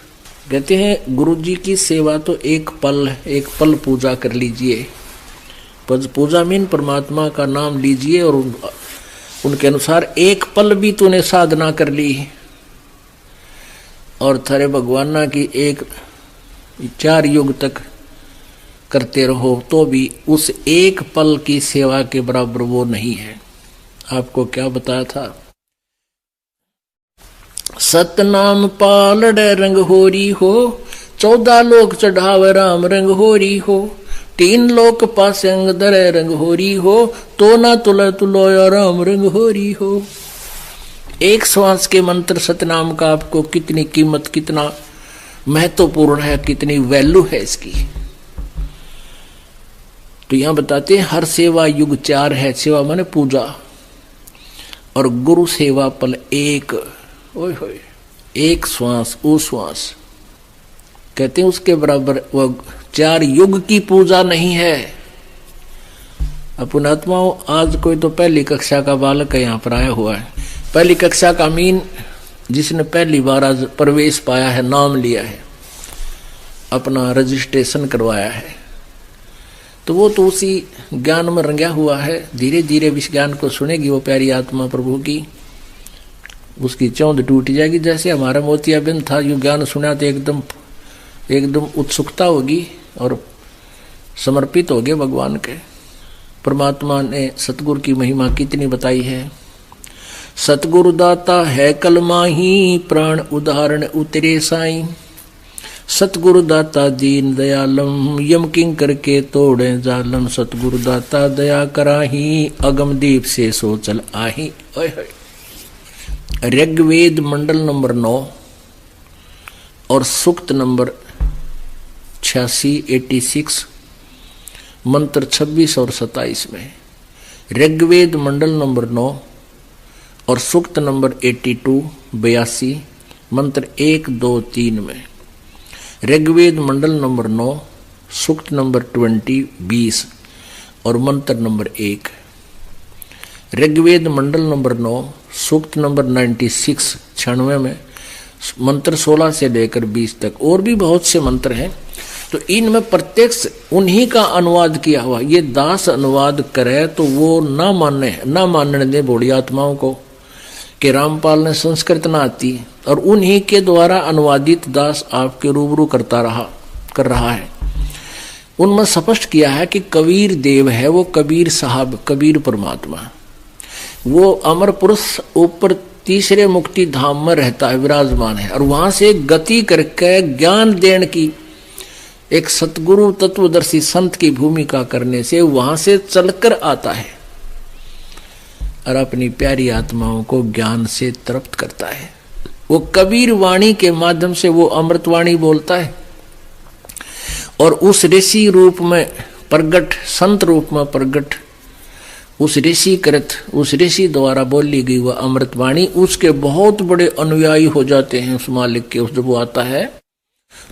कहते हैं गुरु जी की सेवा तो एक पल पूजा कर लीजिए। पूजा मीन परमात्मा का नाम लीजिए, और उनके अनुसार एक पल भी तूने साधना कर ली, और थारे भगवाना की 4 युग तक करते रहो, तो भी उस एक पल की सेवा के बराबर वो नहीं है। आपको क्या बताया था? सतनाम पालड़े रंग होरी हो, 14 लोक चढ़ाव राम रंग होरी हो, 3 लोक पासे अंग दरे रंग होरी हो, तो ना तुला तुलोया राम रंग होरी हो। एक श्वास के मंत्र सतनाम का आपको कितनी कीमत, कितना महत्वपूर्ण है, कितनी वैल्यू है इसकी। तो यहां बताते हैं हर सेवा युग 4 है। सेवा माने पूजा, और गुरु सेवा पल एक। ओए होए, एक श्वास ओ श्वास, कहते हैं उसके बराबर वो 4 युग की पूजा नहीं है। पुणात्माओं, आज कोई तो पहली कक्षा का बालक यहाँ पर आया हुआ है, पहली कक्षा का मीन जिसने पहली बार आज प्रवेश पाया है, नाम लिया है, अपना रजिस्ट्रेशन करवाया है, तो वो तो उसी ज्ञान में रंगा हुआ है। धीरे धीरे इस ज्ञान को सुनेगी वो प्यारी आत्मा प्रभु की, उसकी चौंध टूट जाएगी। जैसे हमारा मोतियाबिंद था, यू ज्ञान सुना तो एकदम उत्सुकता होगी और समर्पित हो गए भगवान के। परमात्मा ने सतगुरु की महिमा कितनी बताई है। सतगुरु दाता है कलमाही, प्राण उदाहरण उतरे साईं। सतगुरु दाता दीन दयालम, यम किंकर के तोड़े जालम। सतगुरु दाता दया कराही, अगम दीप से सोचल आही। ऋग्वेद मंडल नंबर 9 और सूक्त नंबर 86 मंत्र 26 और 27 में। ऋग्वेद मंडल नंबर 9 और सूक्त नंबर 82 मंत्र 1, 2, 3 में। ऋग्वेद मंडल नंबर 9 सूक्त नंबर 20 और मंत्र नंबर 1। ऋग्वेद मंडल नंबर 9 सूक्त नंबर 96 में मंत्र 16 से लेकर 20 तक। और भी बहुत से मंत्र हैं, तो इनमें प्रत्यक्ष उन्हीं का अनुवाद किया हुआ। ये दास अनुवाद करे तो वो ना मानने दे बूढ़ी आत्माओं को कि रामपाल ने संस्कृत ना आती, और उन्हीं के द्वारा अनुवादित दास आपके रूबरू कर रहा है। उनमें स्पष्ट किया है कि कबीर देव है वो, कबीर साहब, कबीर परमात्मा, वो अमर पुरुष ऊपर तीसरे मुक्ति धाम में रहता है, विराजमान है, और वहां से गति करके ज्ञान देने की एक सतगुरु तत्वदर्शी संत की भूमिका करने से वहां से चलकर आता है और अपनी प्यारी आत्माओं को ज्ञान से तृप्त करता है। वो कबीर वाणी के माध्यम से वो अमृतवाणी बोलता है, और उस ऋषि रूप में प्रगट संत रूप में प्रगट उस ऋषि कृत उस ऋषि द्वारा बोली गई वह अमृतवाणी उसके बहुत बड़े अनुयायी हो जाते हैं उस मालिक के। उस जब वो आता है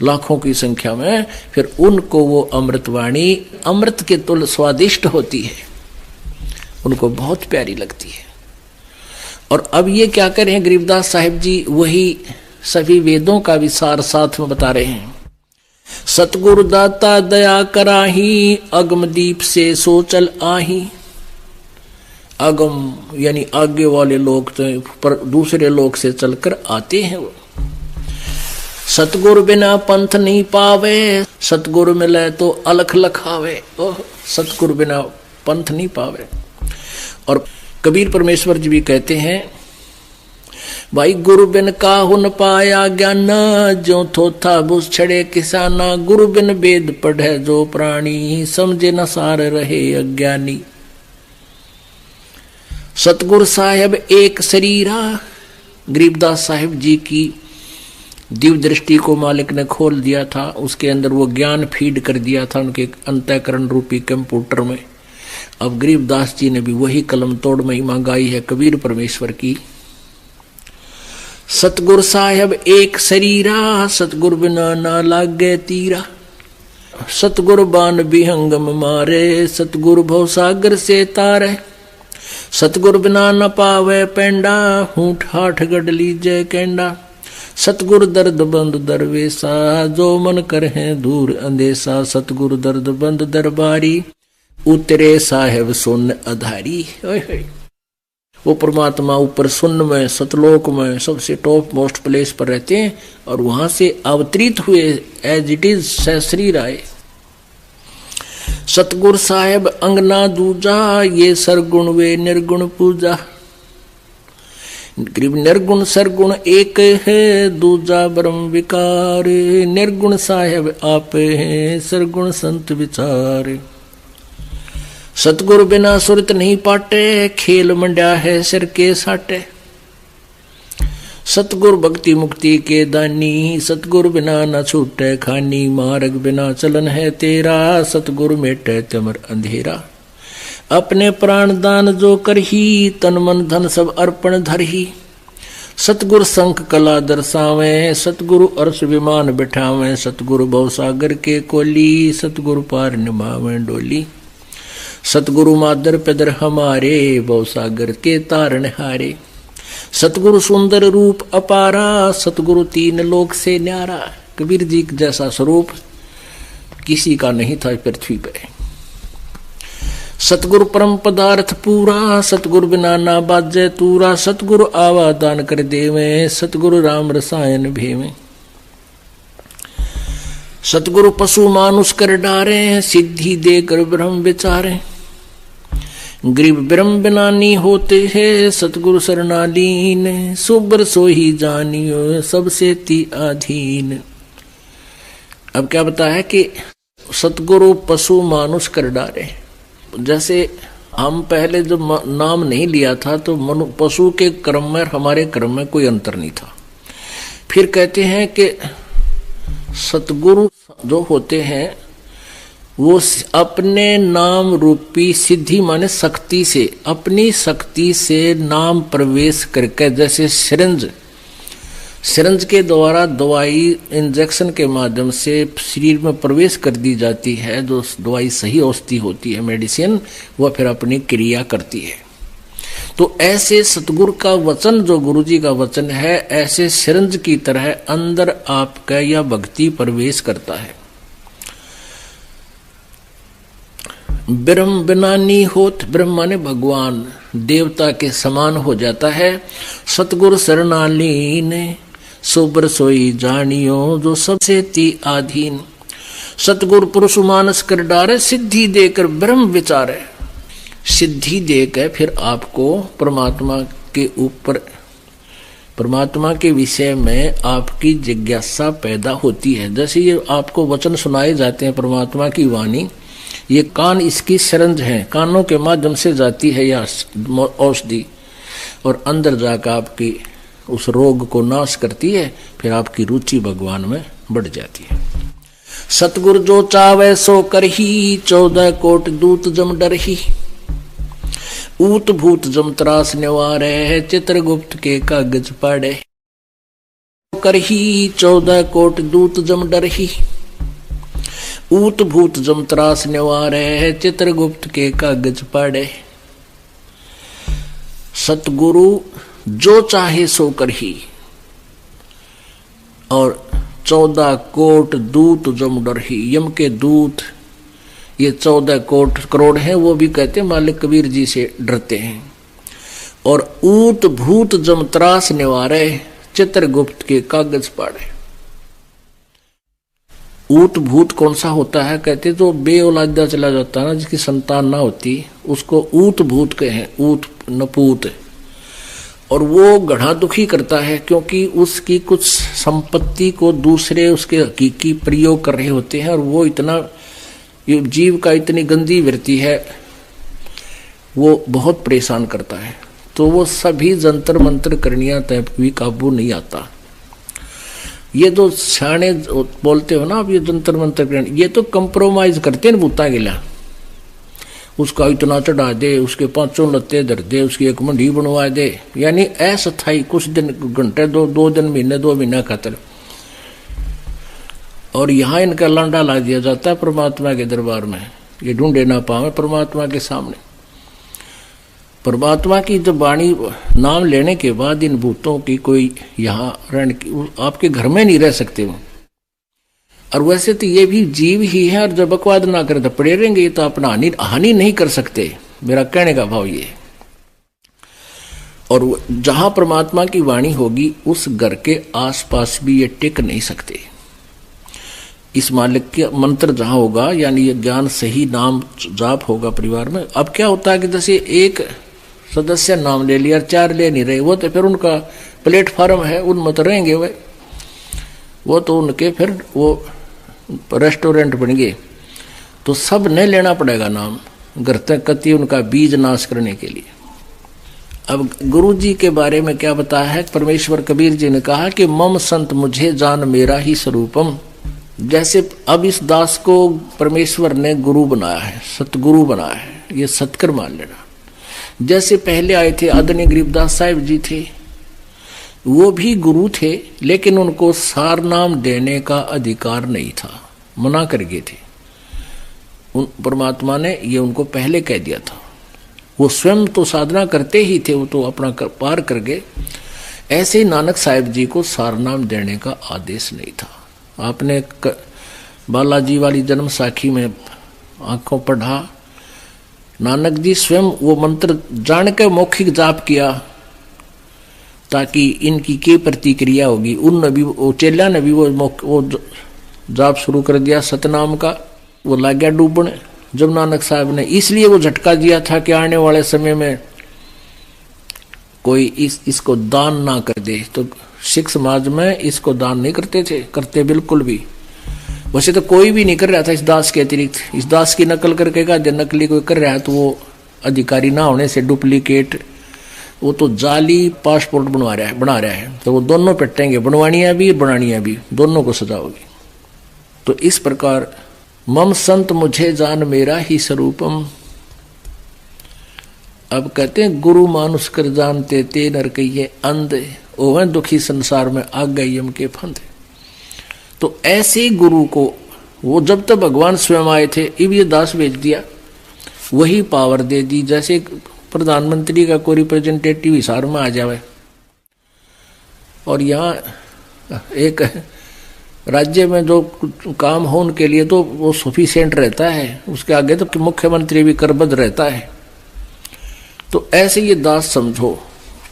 लाखों की संख्या में, फिर उनको वो अमृतवाणी अमृत के तुल्य स्वादिष्ट होती है, उनको बहुत प्यारी लगती है। और अब ये क्या करें गरीबदास साहिब जी वही सभी वेदों का विसार साथ में बता रहे हैं। सतगुरु दाता दया कराही अगम दीप से सोचल आही। अगम यानी आगे वाले लोग तो पर दूसरे लोग से चलकर आते हैं। वो सतगुरु बिना पंथ नहीं पावे, सतगुरु मिले तो अलख लखावे। सतगुरु बिना पंथ नहीं पावे। और कबीर परमेश्वर जी भी कहते हैं भाई गुरु बिन काहू न पाया ज्ञान, जो थोथा बुझ छड़े किसाना। गुरु बिन वेद पढ़े जो प्राणी, समझे न सार रहे अज्ञानी। सतगुरु साहेब एक शरीरा। गरीबदास साहिब जी की दिव्य दृष्टि को मालिक ने खोल दिया था, उसके अंदर वो ज्ञान फीड कर दिया था उनके अंतःकरण रूपी कंप्यूटर में। अब गरीबदास जी ने भी वही कलम तोड़ महिमा गाई है कबीर परमेश्वर की। सतगुरु साहेब एक शरीरा, सतगुरु बिना ना लागे तीरा। सतगुरु बाण विहंगम मारे, सतगुरु भव सागर से तारे। सतगुरु बिना न पावे पेंडा, हूठ हाठ गढ़ लीजे केंडा। सतगुरु दर्द बंद दरवेसा, जो मन करे दूर अंदेसा। सतगुरु दर्द बंद दरबारी, उतरे साहेब सुन अधारी। वो परमात्मा ऊपर सुन में सतलोक में सबसे टॉप मोस्ट प्लेस पर रहते हैं और वहां से अवतरित हुए एज इट इज सशरीर आए। सतगुरु साहेब अंगना दूजा, ये सरगुण वे निर्गुण पूजा। निर्गुण सरगुण एक है, दूजा ब्रह्म विकार। निर्गुण साहेब आप है, सरगुण संत विचार। सतगुरु बिना सुरत नहीं पाटे, खेल मंड्या है सिर के साटे। सतगुरु भक्ति मुक्ति के दानी, सतगुरु बिना न छूटे खानी। मार्ग बिना चलन है तेरा, सतगुरु मेटे तमर अंधेरा। अपने प्राण दान जो करही, तन मन धन सब अर्पण धरही। सतगुरु शंख कला दर्शावे, सतगुरु अर्श विमान बिठावे। सतगुरु भव सागर के कोली, सतगुरु पार निभावे डोली। सतगुरु मादर पिदर हमारे, भव सागर के तारण हारे। सतगुरु सुंदर रूप अपारा, सतगुरु तीन लोक से न्यारा। कबीर जी जैसा स्वरूप किसी का नहीं था पृथ्वी पे। सतगुरु परम पदार्थ पूरा, सतगुरु बिना ना बाजे तूरा। सतगुरु आवा दान कर देवे, सतगुरु राम रसायन भेवे। सतगुरु पशु मानुष कर डारे, सिद्धि देकर ब्रह्म विचारे। गरीब ब्रह्म बिना नहीं होते हैं, सतगुरु शरणालीन। सुबर सोही जानियो, सबसे ती आधीन। अब क्या बताया कि सतगुरु पशु मानुष कर डारे। जैसे हम पहले जब नाम नहीं लिया था तो पशु के क्रम में हमारे क्रम में कोई अंतर नहीं था। फिर कहते हैं कि सतगुरु जो होते हैं वो अपने नाम रूपी सिद्धि माने शक्ति से, अपनी शक्ति से नाम प्रवेश करके, जैसे सिरंज के द्वारा दवाई इंजेक्शन के माध्यम से शरीर में प्रवेश कर दी जाती है। जो दवाई सही औषधि होती है मेडिसिन, वह फिर अपनी क्रिया करती है। तो ऐसे सतगुरु का वचन जो गुरु जी का वचन है, ऐसे सिरंज की तरह अंदर आपका यह भक्ति प्रवेश करता है। ब्रह्म बिना नहीं होत, ब्रह्म माने भगवान देवता के समान हो जाता है। सतगुरु शरणालीन, सुबर सोई जानियो, जो सबसे ती आधीन। सतगुरु पुरुष मानस कर डारे, सिद्धि देकर ब्रह्म विचारे। सिद्धि देकर फिर आपको परमात्मा के ऊपर, परमात्मा के विषय में आपकी जिज्ञासा पैदा होती है। जैसे ये आपको वचन सुनाए जाते हैं परमात्मा की वाणी, ये कान इसकी सिरंज है, कानों के माध्यम से जाती है यह औषधि और अंदर जाकर आपकी उस रोग को नाश करती है। फिर आपकी रुचि भगवान में बढ़ जाती है। सतगुरु जो चावे सो करही 14 कोट दूत जम डरही। ऊत भूत जम त्रास निवारे चित्रगुप्त के कागज पढ़े। करही 14 कोट दूत जम डरही। ऊत भूत जम त्रास निवारे चित्रगुप्त के कागज पढ़े। सतगुरु जो चाहे सो करही और 14 कोट दूत जम डरही। यम के दूत ये 14 कोट करोड़ हैं, वो भी कहते हैं मालिक कबीर जी से डरते हैं। और ऊत भूत जम त्रास निवारे चित्रगुप्त के कागज पढ़े। ऊत भूत कौन सा होता है? कहते तो बेऔलादा चला जाता है ना, जिसकी संतान ना होती, उसको ऊत भूत कहे, ऊत नपूत। और वो घना दुखी करता है, क्योंकि उसकी कुछ संपत्ति को दूसरे उसके हकीकी प्रयोग कर रहे होते हैं। और वो इतना, ये जीव का इतनी गंदी वृत्ति है, वो बहुत परेशान करता है। तो वो सभी जंतर मंत्र करनिया तय भी काबू नहीं आता। ये जो सियाने बोलते हो ना, अब ये जंतर मंत्र करने, ये तो कंप्रोमाइज करते हैं भूता गिला। उसका इतना चढ़ा दे, उसके 5 लत्ते धर दे, उसकी एक मंडी बनवा दे, यानी अस्थायी कुछ दिन, घंटे, 2 दिन, महीने, 2 महीना खातर। और यहाँ इनका लांडा ला दिया जाता है परमात्मा के दरबार में। ये ढूंढे ना पावे परमात्मा के सामने। परमात्मा की जब वाणी नाम लेने के बाद इन भूतों की कोई यहाँ रहने की, आपके घर में नहीं रह सकते वो। और वैसे तो ये भी जीव ही है, और जब बकवाद ना करे तो पड़े रहेंगे। ये तो अपना हानि नहीं कर सकते, मेरा कहने का भाव ये। और जहां परमात्मा की वाणी होगी उस घर के आसपास भी ये टिक नहीं सकते। इस मालिक के मंत्र जहां होगा, यानी ये ज्ञान सही नाम जाप होगा परिवार में। अब क्या होता है कि जैसे एक सदस्य नाम ले लिया, 4 ले नहीं रहे, वो तो फिर उनका प्लेटफॉर्म है, उनमें तो रहेंगे वो तो उनके फिर वो रेस्टोरेंट बन गए। तो सब ने लेना पड़ेगा नाम, घर तक कति उनका बीज नाश करने के लिए। अब गुरु जी के बारे में क्या बताया है? परमेश्वर कबीर जी ने कहा कि मम संत मुझे जान मेरा ही स्वरूपम। जैसे अब इस दास को परमेश्वर ने गुरु बनाया है, सतगुरु बनाया है, ये सत्कर मान लेना। जैसे पहले आए थे आदरणीय गरीबदास साहिब जी थे, वो भी गुरु थे, लेकिन उनको सार नाम देने का अधिकार नहीं था, मना कर गए थे। उन परमात्मा ने ये उनको पहले कह दिया था। वो स्वयं तो साधना करते ही थे, वो तो अपना पार कर गए। ऐसे ही नानक साहिब जी को सार नाम देने का आदेश नहीं था। आपने बालाजी वाली जन्म साखी में आंखों पढ़ा, नानक जी स्वयं वो मंत्र जान के मौखिक जाप किया, ताकि इनकी क्या प्रतिक्रिया होगी। उन नबी, वो चेला ने भी वो जाप शुरू कर दिया सतनाम का। वो लग गया डूबने जब नानक साहब ने, इसलिए वो झटका दिया था कि आने वाले समय में कोई इसको दान ना कर दे। तो सिख समाज में इसको दान नहीं करते बिल्कुल भी। वैसे तो कोई भी नहीं कर रहा था इस दास के अतिरिक्त। इस दास की नकल करके का नकली कोई कर रहा है तो वो अधिकारी ना होने से डुप्लीकेट, वो तो जाली पासपोर्ट बना रहा है। तो वो दोनों पिटेंगे, बनवानियां भी बनानियां भी, दोनों को सजा होगी। तो इस प्रकार मम संत मुझे जान मेरा ही स्वरूपम। अब कहते हैं गुरु मानुष कर जानते ते नर कहिए अंधे, ओह दुखी संसार में आ गए यम के फंदे। तो ऐसे गुरु को वो जब तक भगवान स्वयं आए थे, अब ये दास भेज दिया, वही पावर दे दी। जैसे प्रधानमंत्री का कोई रिप्रेजेंटेटिव हिसार में आ जावे, और यहाँ एक राज्य में जो काम हो उनके लिए तो वो सफिशिएंट रहता है, उसके आगे तो मुख्यमंत्री भी करबद्ध रहता है। तो ऐसे ये दास समझो,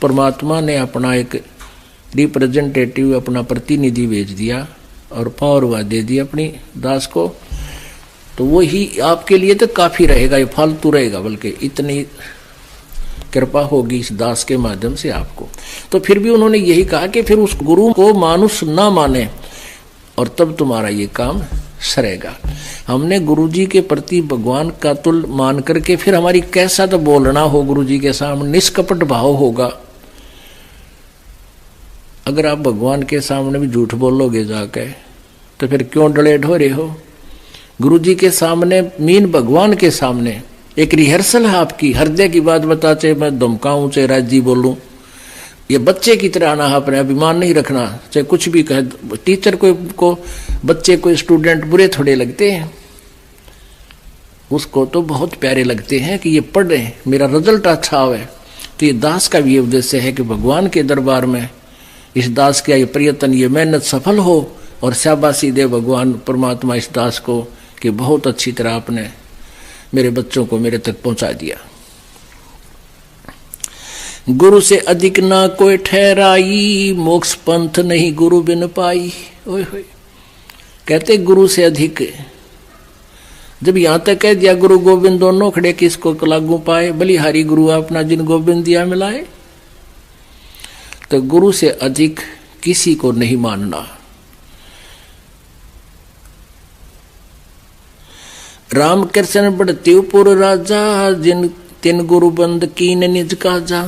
परमात्मा ने अपना एक रिप्रेजेंटेटिव, अपना प्रतिनिधि भेज दिया और पावर दे दी अपनी दास को। तो वो ही आपके लिए तो काफी रहेगा, ये फालतू रहेगा, बल्कि इतनी कृपा होगी इस दास के माध्यम से आपको। तो फिर भी उन्होंने यही कहा कि फिर उस गुरु को मानुष ना माने और तब तुम्हारा ये काम सरेगा। हमने गुरुजी के प्रति भगवान का तुल मान करके फिर हमारी कैसा तो बोलना हो गुरुजी के सामने, निष्कपट भाव होगा। अगर आप भगवान के सामने भी झूठ बोलोगे जाके तो फिर क्यों डले ढोरे हो? गुरु जी के सामने, मीन भगवान के सामने एक रिहर्सल है आपकी। हृदय की बात बता, चाहे मैं धमकाऊं चाहे राजी बोलूं, ये बच्चे की तरह आना, अपने अभिमान नहीं रखना, चाहे कुछ भी कहे। टीचर को बच्चे को स्टूडेंट बुरे थोड़े लगते हैं, उसको तो बहुत प्यारे लगते हैं कि ये पढ़ रहे, मेरा रिजल्ट अच्छा आवे। तो ये दास का भी उद्देश्य है कि भगवान के दरबार में इस दास का ये प्रयत्न, ये मेहनत सफल हो और शाबाशी दे भगवान परमात्मा इस दास को कि बहुत अच्छी तरह आपने मेरे बच्चों को मेरे तक पहुंचा दिया। गुरु से अधिक ना कोई ठहराई, मोक्ष पंथ नहीं गुरु बिन पाई। ओए होए, कहते गुरु से अधिक, जब यहां तक कह दिया गुरु गोविंद दोनों खड़े, किसको लागू पाए, बलिहारी गुरु अपना जिन गोविंद दिया मिलाए। तो गुरु से अधिक किसी को नहीं मानना। रामकृष्ण बड़त्यूपुर राजा, जिन तिन गुरु बंद कीन निज काजा।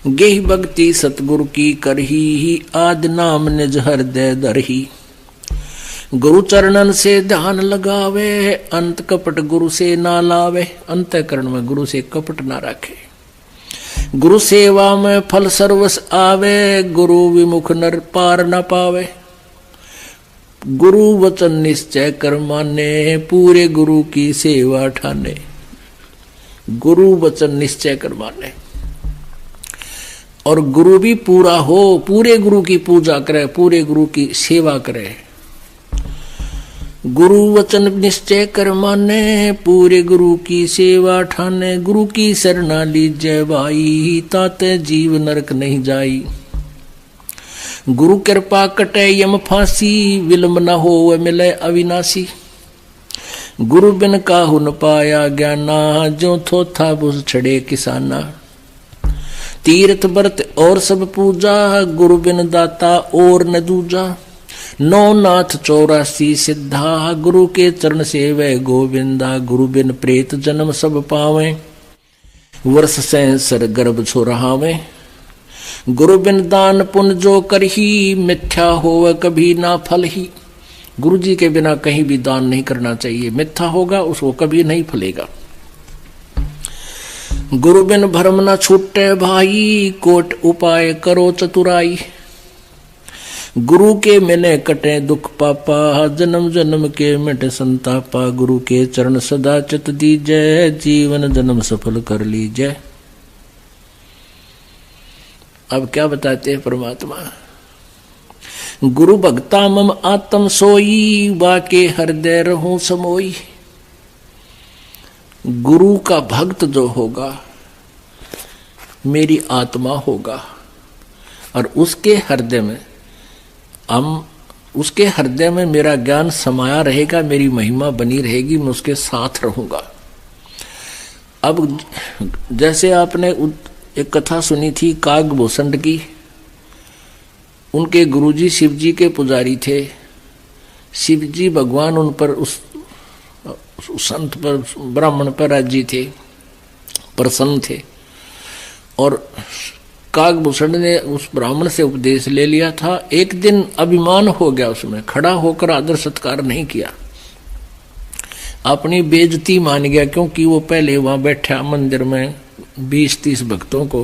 गेहि भक्ति सतगुरु की करही, आद नाम निज हृदय धरही। गुरु चरणन से ध्यान लगावे, अंत कपट गुरु से ना लावे। अंतःकरण में गुरु से कपट ना रखे। गुरु सेवा में फल सर्वस आवे, गुरु विमुख नर पार न पावे। गुरु वचन निश्चय कर माने, पूरे गुरु की सेवा ठाने। गुरु वचन निश्चय कर माने और गुरु भी पूरा हो, पूरे गुरु की पूजा करे, पूरे गुरु की सेवा करे। गुरु वचन निश्चय कर माने, पूरे गुरु की सेवा ठाने। गुरु की शरणा लीजय भाई, ताते जीव नरक नहीं जाई। गुरु कृपा कटे यम फांसी, विलंब न हो मिले अविनाशी। गुरु बिन काहु न पाया ज्ञाना, जो थोथा बुझ छड़े किसाना। तीर्थ व्रत और सब पूजा, गुरु बिन दाता और न दूजा। नौ नाथ 84 सिद्धा, गुरु के चरण सेवे गोविंदा। गुरु बिन प्रेत जन्म सब पावे, वर्ष सहस्र गर्भ छोरहावे। गुरु बिन दान पुण्य जो करही, मिथ्या होवे कभी ना फल ही। गुरु जी के बिना कहीं भी दान नहीं करना चाहिए, मिथ्या होगा उसको कभी नहीं फलेगा। गुरु बिन भरम न छूटे भाई, कोट उपाय करो चतुराई। गुरु के मिले कटे दुख पापा, जन्म जन्म के मिटे संतापा। गुरु के चरण सदा चित दीजय, जीवन जन्म सफल कर लीजय। अब क्या बताते हैं परमात्मा? गुरु भक्ता मम आत्म सोई, बाके हृदय रहूं समोई। गुरु का भक्त जो होगा मेरी आत्मा होगा और उसके हृदय में उसके हृदय में मेरा ज्ञान समाया रहेगा, मेरी महिमा बनी रहेगी, मैं उसके साथ रहूंगा। अब जैसे आपने एक कथा सुनी थी कागभूषण की, उनके गुरुजी शिवजी के पुजारी थे। शिवजी भगवान उन पर उस संत पर, ब्राह्मण पर राजी थे, प्रसन्न थे। और कागभूषण ने उस ब्राह्मण से उपदेश ले लिया था। एक दिन अभिमान हो गया, उसमें खड़ा होकर आदर सत्कार नहीं किया, अपनी बेइज्जती मान गया, क्योंकि वो पहले वहां बैठा मंदिर में 20-30 भक्तों को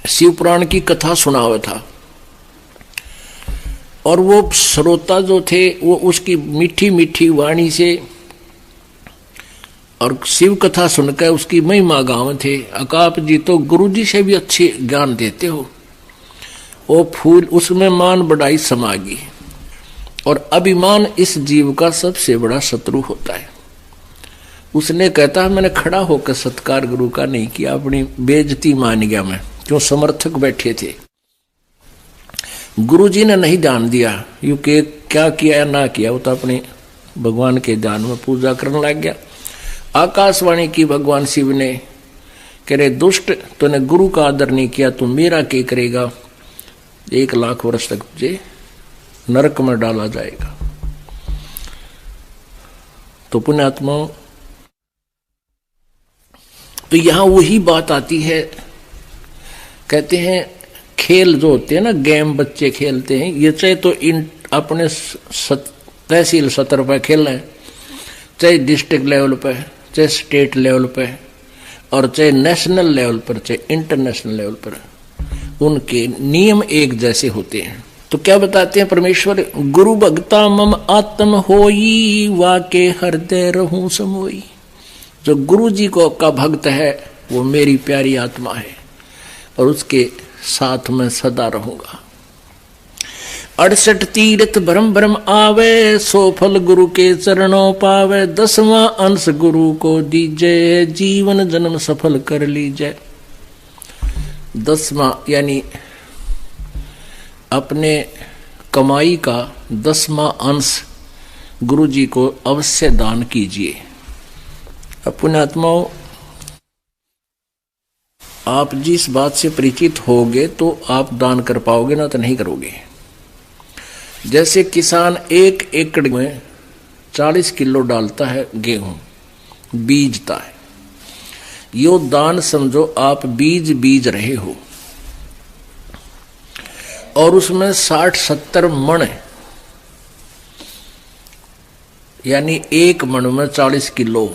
शिव पुराण की कथा सुना हुआ था। और वो श्रोता जो थे वो उसकी मीठी मीठी वाणी से और शिव कथा सुनकर उसकी महिमा गाँव थे। अकाप जी तो गुरु जी से भी अच्छे ज्ञान देते हो। वो फूल उसमें मान बढ़ाई समागी। और अभिमान इस जीव का सबसे बड़ा शत्रु होता है। उसने कहता है मैंने खड़ा होकर सत्कार गुरु का नहीं किया, अपनी बेइज्जती मान गया मैं, क्यों समर्थक बैठे थे। गुरु जी ने नहीं ध्यान दिया, यू के क्या किया ना किया, वो तो अपने भगवान के ध्यान में पूजा करने लग गया। आकाशवाणी की भगवान शिव ने, कह रहे दुष्ट, तूने गुरु का आदर नहीं किया, तू मेरा क्या करेगा, 1 लाख वर्ष तक तुझे नरक में डाला जाएगा। तो पुण्यात्माओं, तो यहां वही बात आती है। कहते हैं खेल जो होते हैं ना, गेम बच्चे खेलते हैं, ये चाहे तो अपने तहसील स्तर पर खेलें, चाहे डिस्ट्रिक्ट लेवल पे, चाहे स्टेट लेवल पे, और चाहे नेशनल लेवल पर, चाहे इंटरनेशनल लेवल पर, उनके नियम एक जैसे होते हैं। तो क्या बताते हैं परमेश्वर, गुरु भक्ता मम आत्म होई, वाके हृदय रहूं समोई। जो गुरु जी को का भक्त है वो मेरी प्यारी आत्मा है और उसके साथ में सदा रहूंगा। 68 तीर्थ भरम भरम आवे, 100 फल गुरु के चरणों पावे। 10वां अंश गुरु को दीजिए, जीवन जन्म सफल कर लीजिए। 10वां यानी अपने कमाई का 10वां अंश गुरु जी को अवश्य दान कीजिए। अपने आत्माओं, आप जिस बात से परिचित होगे तो आप दान कर पाओगे, ना तो नहीं करोगे। जैसे किसान 1 एकड़ में 40 किलो डालता है गेहूं, बीजता है, यो दान समझो आप बीज रहे हो, और उसमें 60-70 मण, यानी 1 मण में 40 किलो,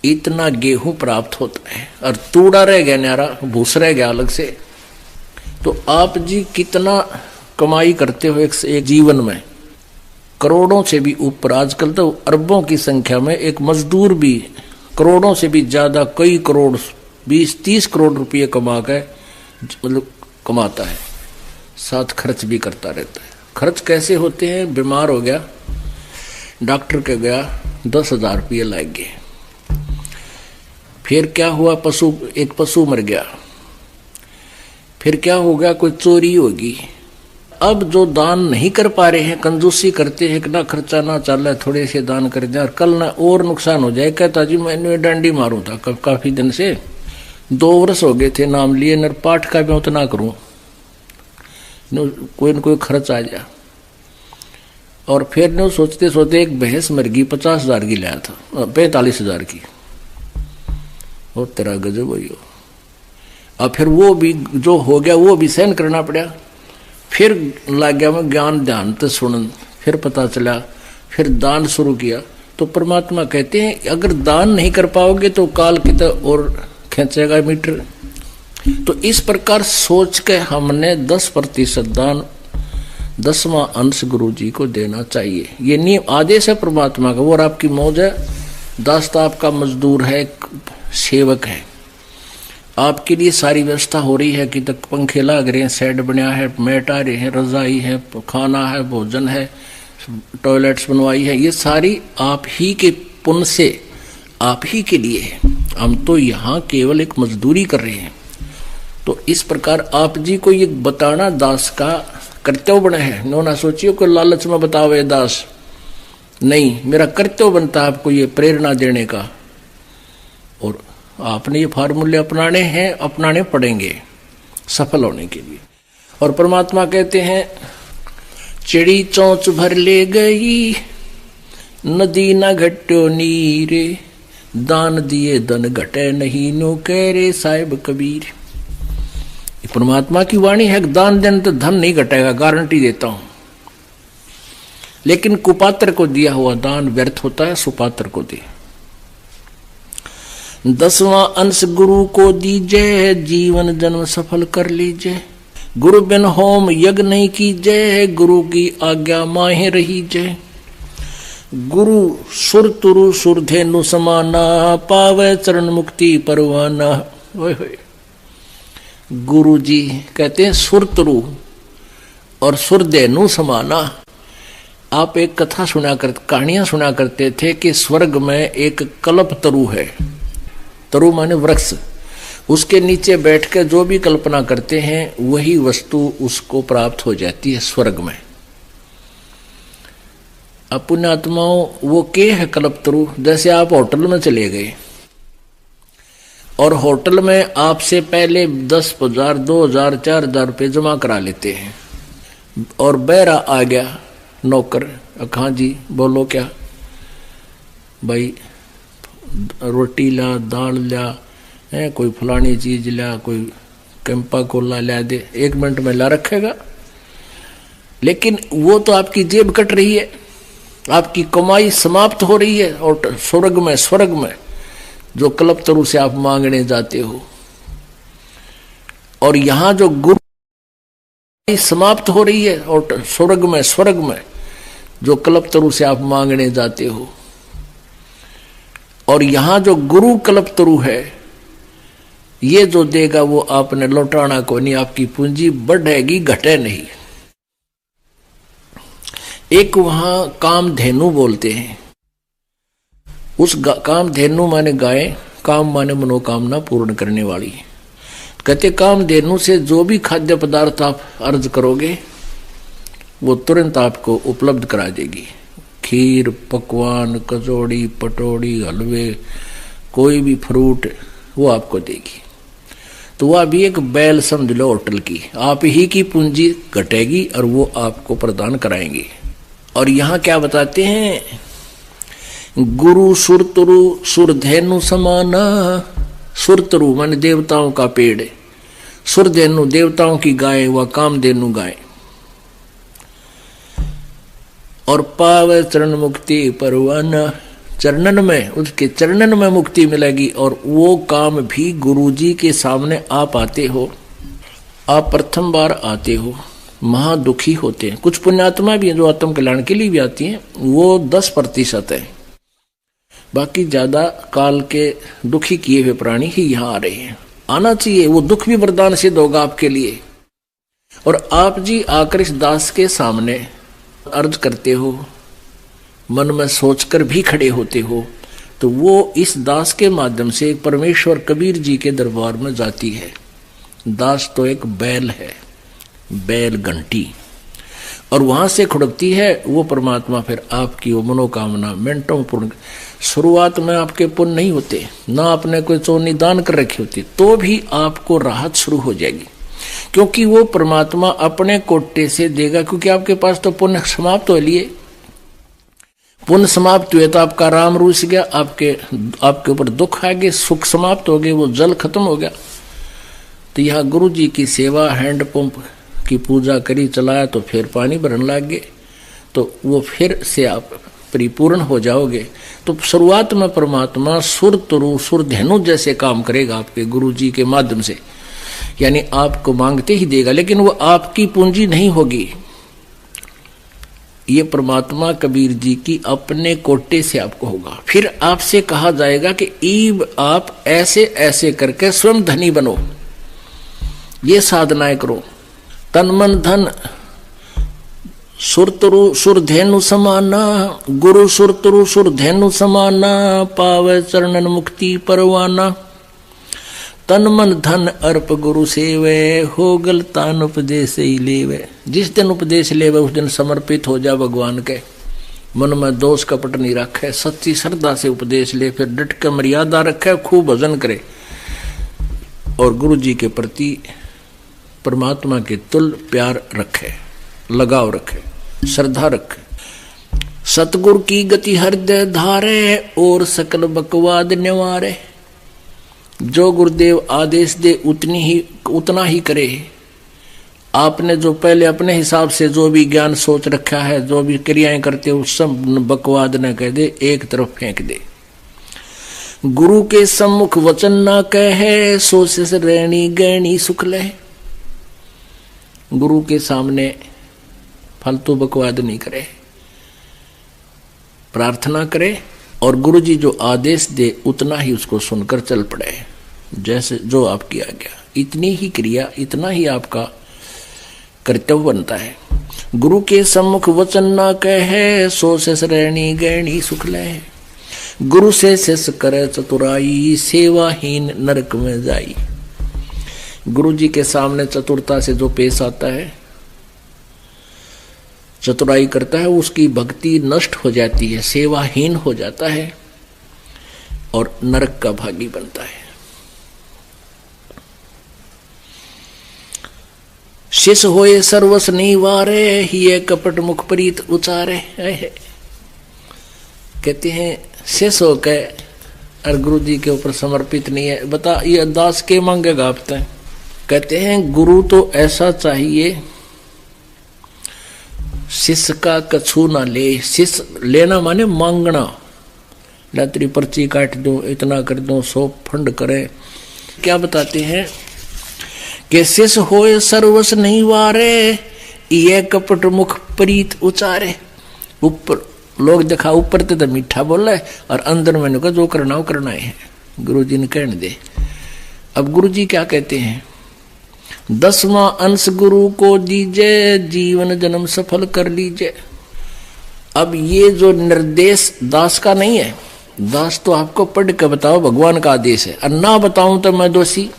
इतना गेहूं प्राप्त होता है। और तूड़ा रह गया न्यारा, भूस रह गया अलग से। तो आप जी कितना कमाई करते हो एक जीवन में, करोड़ों से भी ऊपर। आजकल तो अरबों की संख्या में एक मजदूर भी करोड़ों से भी ज्यादा, कई करोड़, 20-30 करोड़ रुपये कमा के मतलब कमाता है, साथ खर्च भी करता रहता है। खर्च कैसे होते हैं? बीमार हो गया, डॉक्टर के गया, 10,000 रुपये लग गए। फिर क्या हुआ, एक पशु मर गया। फिर क्या हो गया, कोई चोरी होगी। अब जो दान नहीं कर पा रहे हैं, कंजूसी करते हैं, ना खर्चा ना चल, थोड़े से दान कर दें, कल ना और नुकसान हो जाए। कहता जी मैंने डंडी मारूं था काफी दिन से, 2 वर्ष हो गए थे नाम लिए, नर पाठ का भी उतना करूं, कोई न कोई खर्च आ जाए। और फिर ने सोचते सोचते एक भैंस मर गई, 50,000 की लाया था, 45,000 की। वो तेरा गजब हो। और फिर वो भी जो हो गया वो भी सहन करना पड़ा। फिर लग गया मैं ज्ञान ध्यान तो सुन, फिर पता चला, फिर दान शुरू किया। तो परमात्मा कहते हैं अगर दान नहीं कर पाओगे तो काल की तो और खींचेगा मीटर। तो इस प्रकार सोच के हमने 10% दान, 10वां अंश गुरु जी को देना चाहिए। ये नियम आदेश है परमात्मा का। वो और आपकी मौज है, दास तो आपका मजदूर है, सेवक है, आपके लिए सारी व्यवस्था हो रही है कि तक पंखे लग रहे हैं, सेट बना है, मैट आ रहे हैं, रजाई है, खाना है, भोजन है, टॉयलेट्स बनवाई है, ये सारी आप ही के पुण्य से आप ही के लिए है। हम तो यहाँ केवल एक मजदूरी कर रहे हैं। तो इस प्रकार आप जी को ये बताना दास का कर्तव्य बना है। नो ना सोचियो कोई लालच में बतावे दास, नहीं, मेरा कर्तव्य बनता है आपको ये प्रेरणा देने का। और आपने ये फार्मूले अपनाने हैं, अपनाने पड़ेंगे सफल होने के लिए। और परमात्मा कहते हैं चिड़ी चोंच भर ले गई, नदी न घट्यो नीरे, दान दिए धन घटे नहीं, नो कह रे साहिब कबीर। ये परमात्मा की वाणी है, दान देने तो धन नहीं घटेगा, गारंटी देता हूं। लेकिन कुपात्र को दिया हुआ दान व्यर्थ होता है, सुपात्र को दे। 10वां अंश गुरु को दीजिए, जीवन जन्म सफल कर लीजिए। गुरु बिन होम यज्ञ नहीं कीजिए, गुरु की आज्ञा माहे रहीजे। गुरु सुर तुरु सुरधेनु समाना, पावे चरण मुक्ति परवाना। ओए होए, गुरु जी कहते हैं सुरतरु और सुरधेनु समाना। आप एक कथा कहानियां सुना करते थे कि स्वर्ग में एक कल्प तरु है। तरु माने वृक्ष, उसके नीचे बैठ के जो भी कल्पना करते हैं वही वस्तु उसको प्राप्त हो जाती है स्वर्ग में। अपने आत्माओं, वो के है कल्पतरु। जैसे आप होटल में चले गए और होटल में आपसे पहले 10,000, 2,000, 4,000 रुपये जमा करा लेते हैं, और बैरा आ गया नौकर, हाँ जी बोलो क्या भाई, रोटी ला, दाल ला, कोई फलानी चीज ला, कोई कैंपा कोला ला दे, 1 मिनट में ला रखेगा। लेकिन वो तो आपकी जेब कट रही है, आपकी कमाई समाप्त हो रही है, और स्वर्ग में जो कल्पतरु से आप मांगने जाते हो, और यहां जो गुरु समाप्त हो रही है, और स्वर्ग में जो कल्पतरु से आप मांगने जाते हो, और यहां जो गुरु कल्पतरु है, ये जो देगा वो आपने लौटाना को नहीं, आपकी पूंजी बढ़ेगी घटे नहीं। एक वहां कामधेनु बोलते हैं, उस कामधेनु माने गाय, काम माने मनोकामना पूर्ण करने वाली। कहते कामधेनु से जो भी खाद्य पदार्थ आप अर्ज करोगे वो तुरंत आपको उपलब्ध करा देगी। खीर, पकवान, कचौड़ी, पटौड़ी, हलवे, कोई भी फ्रूट वो आपको देगी। तो वह भी एक बैल समझ लो होटल की, आप ही की पूंजी घटेगी और वो आपको प्रदान कराएंगे। और यहाँ क्या बताते हैं, गुरु सुरतरु सुरधेनु समाना। सुरतरु माने देवताओं का पेड़, सुरधेनु देवताओं की गाय, व कामधेनु गाय। और पावे चरण मुक्ति परवाना, चरणन में, उसके चरणन में मुक्ति मिलेगी। और वो काम भी गुरुजी के सामने आप आते हो, आप प्रथम बार आते हो, महा दुखी होते हैं। कुछ पुण्यात्मा भी हैं जो आत्म कल्याण के लिए भी आती हैं, वो 10% है, बाकी ज्यादा काल के दुखी किए हुए प्राणी ही यहाँ आ रहे हैं। आना चाहिए, वो दुख भी वरदान सिद्ध होगा आपके लिए। और आप जी आकर इस दास के सामने अर्ज करते हो, मन में सोचकर भी खड़े होते हो, तो वो इस दास के माध्यम से परमेश्वर कबीर जी के दरबार में जाती है। दास तो एक बैल है, बैल घंटी, और वहां से खुड़कती है वो परमात्मा। फिर आपकी वो मनोकामना मिनटों पूर्ण। शुरुआत में आपके पुण्य नहीं होते, ना आपने कोई चोनी दान कर रखी होती, तो भी आपको राहत शुरू हो जाएगी, क्योंकि वो परमात्मा अपने कोटे से देगा। क्योंकि आपके पास तो पुण्य समाप्त हो लिए, पुण्य समाप्त हुए तो आपका राम रूस गया, आपके ऊपर दुख आ गए, सुख समाप्त हो गए, वो जल खत्म हो गया। तो यहाँ गुरु जी की सेवा, हैंडपंप की पूजा करी, चलाया, तो फिर पानी भरने लग गए, तो वो फिर से आप परिपूर्ण हो जाओगे। तो शुरुआत में परमात्मा सुरतरु सुरधेनु जैसे काम करेगा आपके गुरु जी के माध्यम से, यानी आपको मांगते ही देगा, लेकिन वो आपकी पूंजी नहीं होगी। ये परमात्मा कबीर जी की अपने कोटे से आपको होगा। फिर आपसे कहा जाएगा कि ईब आप ऐसे ऐसे करके स्वयं धनी बनो, ये साधनाएं करो। तन मन धन सुरतरु सुरधेनु समाना, गुरु सुरतरु सुरधेनु समाना, पावे चरणन मुक्ति परवाना। तन मन धन अर्प गुरु सेवे, हो गल तान उपदेश ही लेवे। जिस दिन उपदेश लेवे उस दिन समर्पित हो जा भगवान के, मन में दोष कपट नहीं रखे, सच्ची श्रद्धा से उपदेश ले, फिर डट के मर्यादा रखे, खूब भजन करे, और गुरु जी के प्रति परमात्मा के तुल प्यार रखे, लगाव रखे, श्रद्धा रखे। सतगुर की गति हृदय धारे, और सकल बकवाद निवारे। जो गुरुदेव आदेश दे उतना ही करे। आपने जो पहले अपने हिसाब से जो भी ज्ञान सोच रखा है, जो भी क्रियाएं करते हो, सब बकवाद न कह दे, एक तरफ फेंक दे। गुरु के सम्मुख वचन ना कहे, सोच से रहनी गहनी सुख ले। गुरु के सामने फालतू बकवाद नहीं करे, प्रार्थना करे, और गुरु जी जो आदेश दे उतना ही उसको सुनकर चल पड़े, जैसे जो आपकी आज्ञा। इतनी ही क्रिया, इतना ही आपका कर्तव्य बनता है। गुरु के सम्मुख वचन ना कहे, सो शेष रहनी गहनी सुख ले। गुरु से शेष करे चतुराई, सेवाहीन नरक में जाई। गुरु जी के सामने चतुरता से जो पेश आता है, चतुराई करता है, उसकी भक्ति नष्ट हो जाती है, सेवाहीन हो जाता है और नरक का भागी बनता है। शिष होए सर्वस निवारे, ये कपट मुख प्रीत उचारे। कहते हैं शिष होकर और गुरु जी के ऊपर समर्पित नहीं है, बता ये दास के मांगेगा आपसे। कहते हैं गुरु तो ऐसा चाहिए शिष्य का कछु ना ले। शिष्य लेना माने मांगना, तेरी पर्ची काट दूं, इतना कर दूं, 100 फंड करे। क्या बताते हैं कि शिष्य होए सर्वस नहीं वारे, ये कपट मुख प्रीत उचारे। ऊपर लोग देखा ऊपर तो मीठा बोला है और अंदर मैंने कहा जो करना वो करना है। गुरु जी ने कहने दे। अब गुरु जी क्या कहते हैं, 10वां अंश गुरु को दीजिए, जीवन जन्म सफल कर लीजिए। अब ये जो निर्देश दास का नहीं है, दास तो आपको पढ़ के बताओ, भगवान का आदेश है, और ना बताऊं तो मैं दोषी।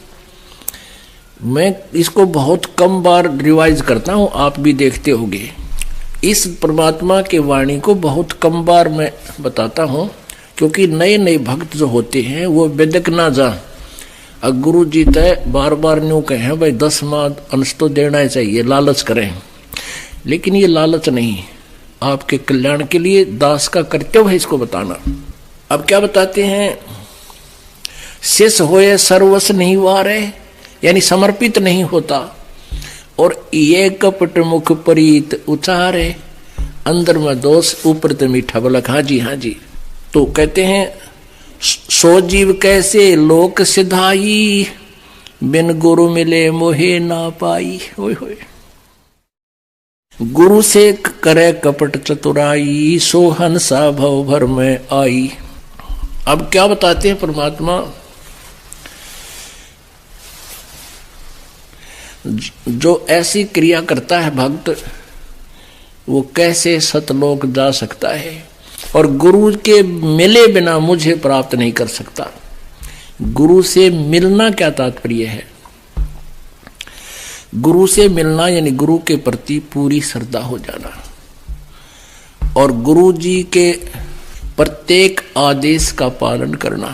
मैं इसको बहुत कम बार रिवाइज करता हूं, आप भी देखते होंगे। इस परमात्मा के वाणी को बहुत कम बार मैं बताता हूं, क्योंकि नए नए भक्त जो होते हैं वो बेदक ना जा। अब गुरु जी तय बार बार न्यू कहे भाई 10वां अंश तो देना ही चाहिए, लालच करें, लेकिन ये लालच नहीं, आपके कल्याण के लिए दास का कर्तव्य है इसको बताना। अब क्या बताते हैं, शेष होए सर्वस नहीं वारे, यानी समर्पित नहीं होता, और ये कपट मुख प्रीत उचारे, अंदर में दोष ऊपर तो मीठा बोला। हाँ जी हाँ जी। तो कहते हैं सो जीव कैसे लोक सिधाई, बिन गुरु मिले मोहे ना पाई। होय होय। गुरु से करे कपट चतुराई, सो हंसा भव भर में आई। अब क्या बताते हैं परमात्मा, जो ऐसी क्रिया करता है भक्त, वो कैसे सतलोक जा सकता है, और गुरु के मिले बिना मुझे प्राप्त नहीं कर सकता। गुरु से मिलना क्या तात्पर्य है, गुरु से मिलना यानी गुरु के प्रति पूरी श्रद्धा हो जाना, और गुरु जी के प्रत्येक आदेश का पालन करना,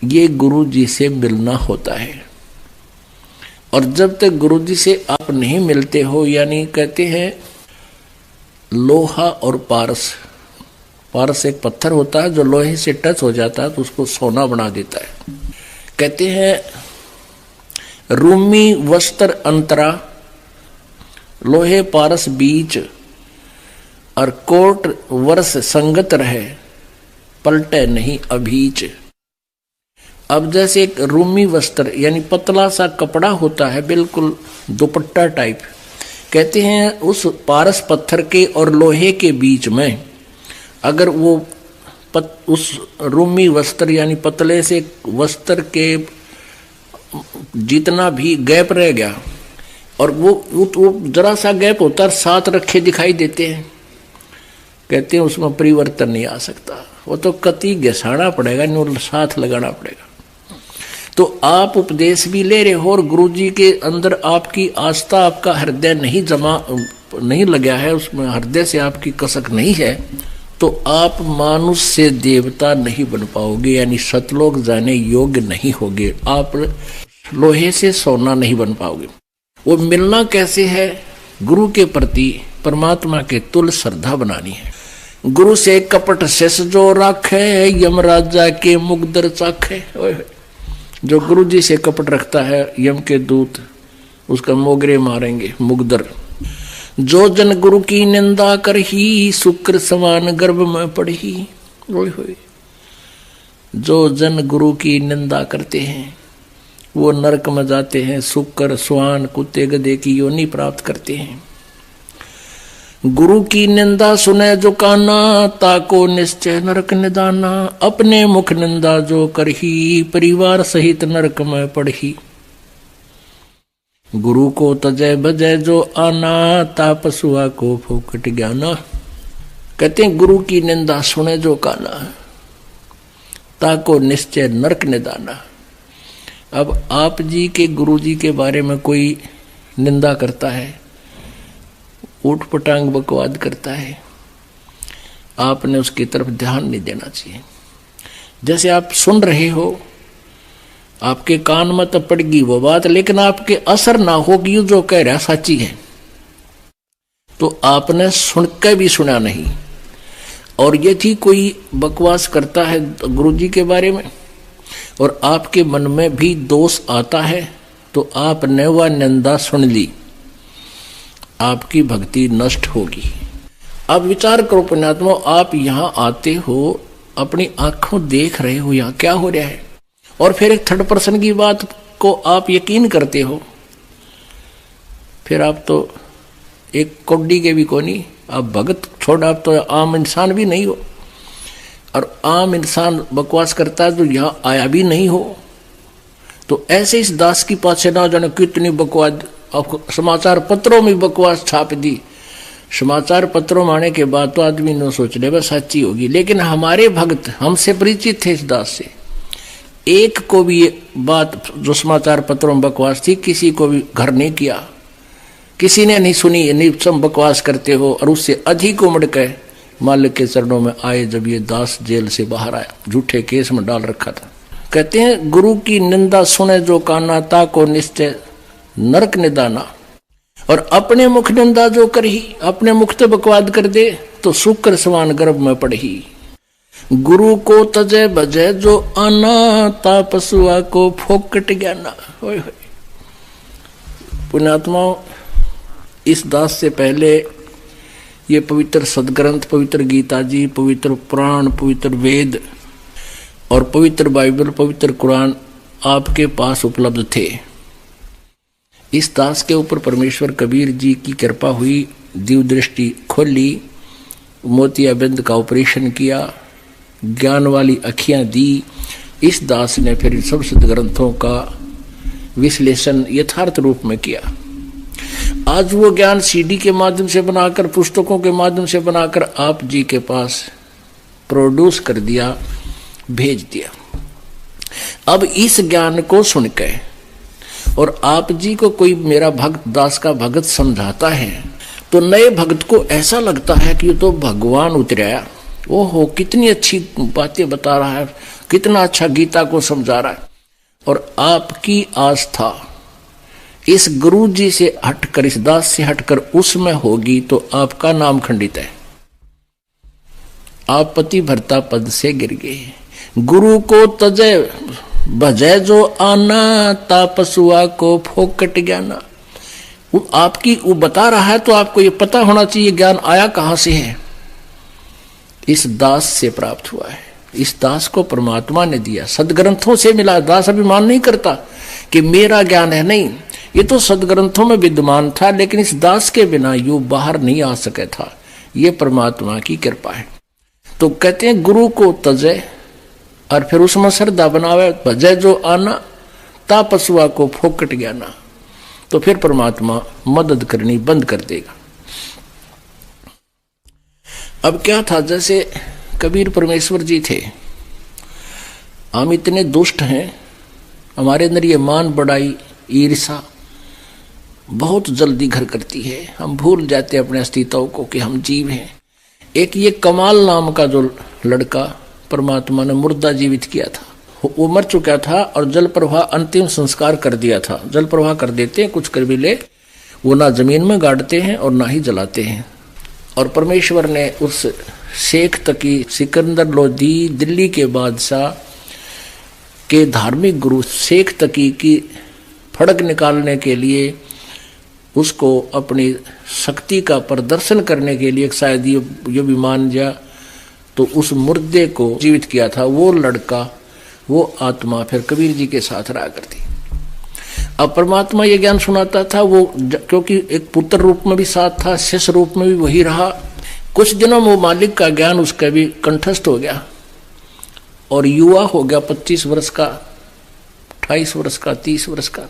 ये गुरु जी से मिलना होता है। और जब तक गुरु जी से आप नहीं मिलते हो, यानी कहते हैं लोहा और पारस, पारस एक पत्थर होता है जो लोहे से टच हो जाता है तो उसको सोना बना देता है। कहते हैं रूमी वस्त्र अंतरा, लोहे पारस बीच, और कोट वर्ष संगत रहे, पलटे नहीं अभीच। अब जैसे एक रूमी वस्त्र यानी पतला सा कपड़ा होता है, बिल्कुल दुपट्टा टाइप, कहते हैं उस पारस पत्थर के और लोहे के बीच में अगर वो उस रूमी वस्त्र यानी पतले से वस्त्र के जितना भी गैप रह गया, और वो जरा सा गैप होता है, साथ रखे दिखाई देते हैं, कहते हैं उसमें परिवर्तन नहीं आ सकता, वो तो कति घसाना पड़ेगा, नहीं साथ लगाना पड़ेगा। तो आप उपदेश भी ले रहे हो और गुरु जी के अंदर आपकी आस्था, आपका हृदय नहीं लगा है, उसमें हृदय से आपकी कसक नहीं है, तो आप मानुष से देवता नहीं बन पाओगे, यानी सतलोक जाने योग्य नहीं होगे, आप लोहे से सोना नहीं बन पाओगे। वो मिलना कैसे है, गुरु के प्रति परमात्मा के तुल श्रद्धा बनानी है। गुरु से कपट शेष जो राखे, यमराजा के मुगदर चाखे। जो गुरु जी से कपट रखता है, यम के दूत उसका मोगरे मारेंगे, मुगदर। जो जन गुरु की निंदा कर ही, शुक्र समान गर्भ में पड़ी। जो जन गुरु की निंदा करते हैं वो नरक में जाते हैं, शुक्र स्वान कुत्ते गधे की योनि प्राप्त करते हैं। गुरु की निंदा सुने जो काना, ताको निश्चय नरक निदाना। अपने मुख निंदा जो करही, परिवार सहित नरक में पड़ही। गुरु को तजय बजय जो आना, तापसुआ को फोकट ज्ञाना। कहते हैं गुरु की निंदा सुने जो काना, ताको निश्चय नरक निदाना। अब आप जी के गुरु जी के बारे में कोई निंदा करता है, ऊट पटांग बकवाद करता है, आपने उसकी तरफ ध्यान नहीं देना चाहिए। जैसे आप सुन रहे हो, आपके कान में तो पड़गी वो बात, लेकिन आपके असर ना होगी जो कह रहा सच्ची है, तो आपने सुन के भी सुना नहीं। और यदि कोई बकवास करता है गुरु जी के बारे में और आपके मन में भी दोष आता है, तो आपने वह निंदा सुन ली, आपकी भक्ति नष्ट होगी। अब विचार करो पुण्यात्मा, आप यहाँ आते हो, अपनी आंखों देख रहे हो यहाँ क्या हो रहा है, और फिर एक थर्ड पर्सन की बात को आप यकीन करते हो, फिर आप तो एक कौड़ी के भी को नहीं, आप भगत छोड़, आप तो आम इंसान भी नहीं हो, और आम इंसान बकवास करता है तो यहाँ आया भी नहीं हो। तो ऐसे इस दास की पाछे ना जाने कितनी बकवास, समाचार पत्रों में बकवास छाप दी। समाचार पत्रों में आने के बाद तो आदमी न सोच ले बस सच्ची होगी, लेकिन हमारे भक्त हमसे परिचित थे इस दास से, एक को भी ये बात जो समाचार पत्रों में बकवास थी किसी को भी घर नहीं किया, किसी ने नहीं सुनी, नहीं सब बकवास करते हो। और उससे अधिक उमड़ के मालिक के चरणों में आए जब ये दास जेल से बाहर आया, झूठे केस में डाल रखा था। कहते हैं गुरु की निंदा सुने जो काना, ता को निश्चय नरक निदाना। और अपने मुख निंदा जो करही, अपने मुख तो बकवाद कर दे तो शुक्र समान गर्भ में पड़ही। गुरु को तजय बजय जो आना, ता पशुआ को फोकट ज्ञाना। पुण्यात्माओं, इस दास से पहले ये पवित्र सदग्रंथ, पवित्र गीता जी, पवित्र पुराण, पवित्र वेद और पवित्र बाइबल, पवित्र कुरान आपके पास उपलब्ध थे। इस दास के ऊपर परमेश्वर कबीर जी की कृपा हुई, दिव्य दृष्टि खोली, मोतियाबिंद का ऑपरेशन किया, ज्ञान वाली अखियां दी। इस दास ने फिर सब सदग्रंथों का विश्लेषण यथार्थ रूप में किया। आज वो ज्ञान सीडी के माध्यम से बनाकर, पुस्तकों के माध्यम से बनाकर आप जी के पास प्रोड्यूस कर दिया, भेज दिया। अब इस ज्ञान को सुनकर और आप जी को कोई मेरा भक्त, दास का भगत समझाता है तो नए भक्त को ऐसा लगता है कि ये तो भगवान उतराया, ओहो कितनी अच्छी बातें बता रहा है, कितना अच्छा गीता को समझा रहा है। और आपकी आस्था इस गुरु जी से हटकर, इस दास से हटकर उसमें होगी तो आपका नाम खंडित है, आप पति भरता पद से गिर गए। गुरु को तजय भजय जो आना, ता पशुआ को फोकट ज्ञाना। वो आपकी वो बता रहा है तो आपको ये पता होना चाहिए ज्ञान आया कहां से है, इस दास से प्राप्त हुआ है। इस दास को परमात्मा ने दिया, सदग्रंथों से मिला। दास अभिमान नहीं करता कि मेरा ज्ञान है, नहीं, ये तो सदग्रंथों में विद्यमान था, लेकिन इस दास के बिना यू बाहर नहीं आ सके था। ये परमात्मा की कृपा है। तो कहते हैं गुरु को तजय, और फिर उसमें श्रद्धा बनावे, भजय जो आना, ता पशुआ को फोकट ज्ञाना। तो फिर परमात्मा मदद करनी बंद कर देगा। अब क्या था, जैसे कबीर परमेश्वर जी थे, हम इतने दुष्ट हैं, हमारे अंदर ये मान बढ़ाई, ईर्षा बहुत जल्दी घर करती है, हम भूल जाते अपने अस्तित्व को कि हम जीव हैं। एक ये कमाल नाम का जो लड़का परमात्मा ने मुर्दा जीवित किया था, वो मर चुका था और जल प्रवाह अंतिम संस्कार कर दिया था। जल प्रवाह कर देते हैं कुछ कबीले, वो ना जमीन में गाड़ते हैं और ना ही जलाते हैं। और परमेश्वर ने उस शेख तकी, सिकंदर लोधी, दिल्ली के बादशाह के धार्मिक गुरु शेख तकी की फड़क निकालने के लिए, उसको अपनी शक्ति का प्रदर्शन करने के लिए, शायद ये भी मान जा, तो उस मुर्दे को जीवित किया था। वो लड़का, वो आत्मा फिर कबीर जी के साथ रहा करती। अब परमात्मा ये ज्ञान सुनाता था, वो क्योंकि एक पुत्र रूप में भी साथ था, शिष्य रूप में भी वही रहा। कुछ दिनों में वो मालिक का ज्ञान उसका भी कंठस्थ हो गया और युवा हो गया, 25 वर्ष का, 28 वर्ष का, 30 वर्ष का।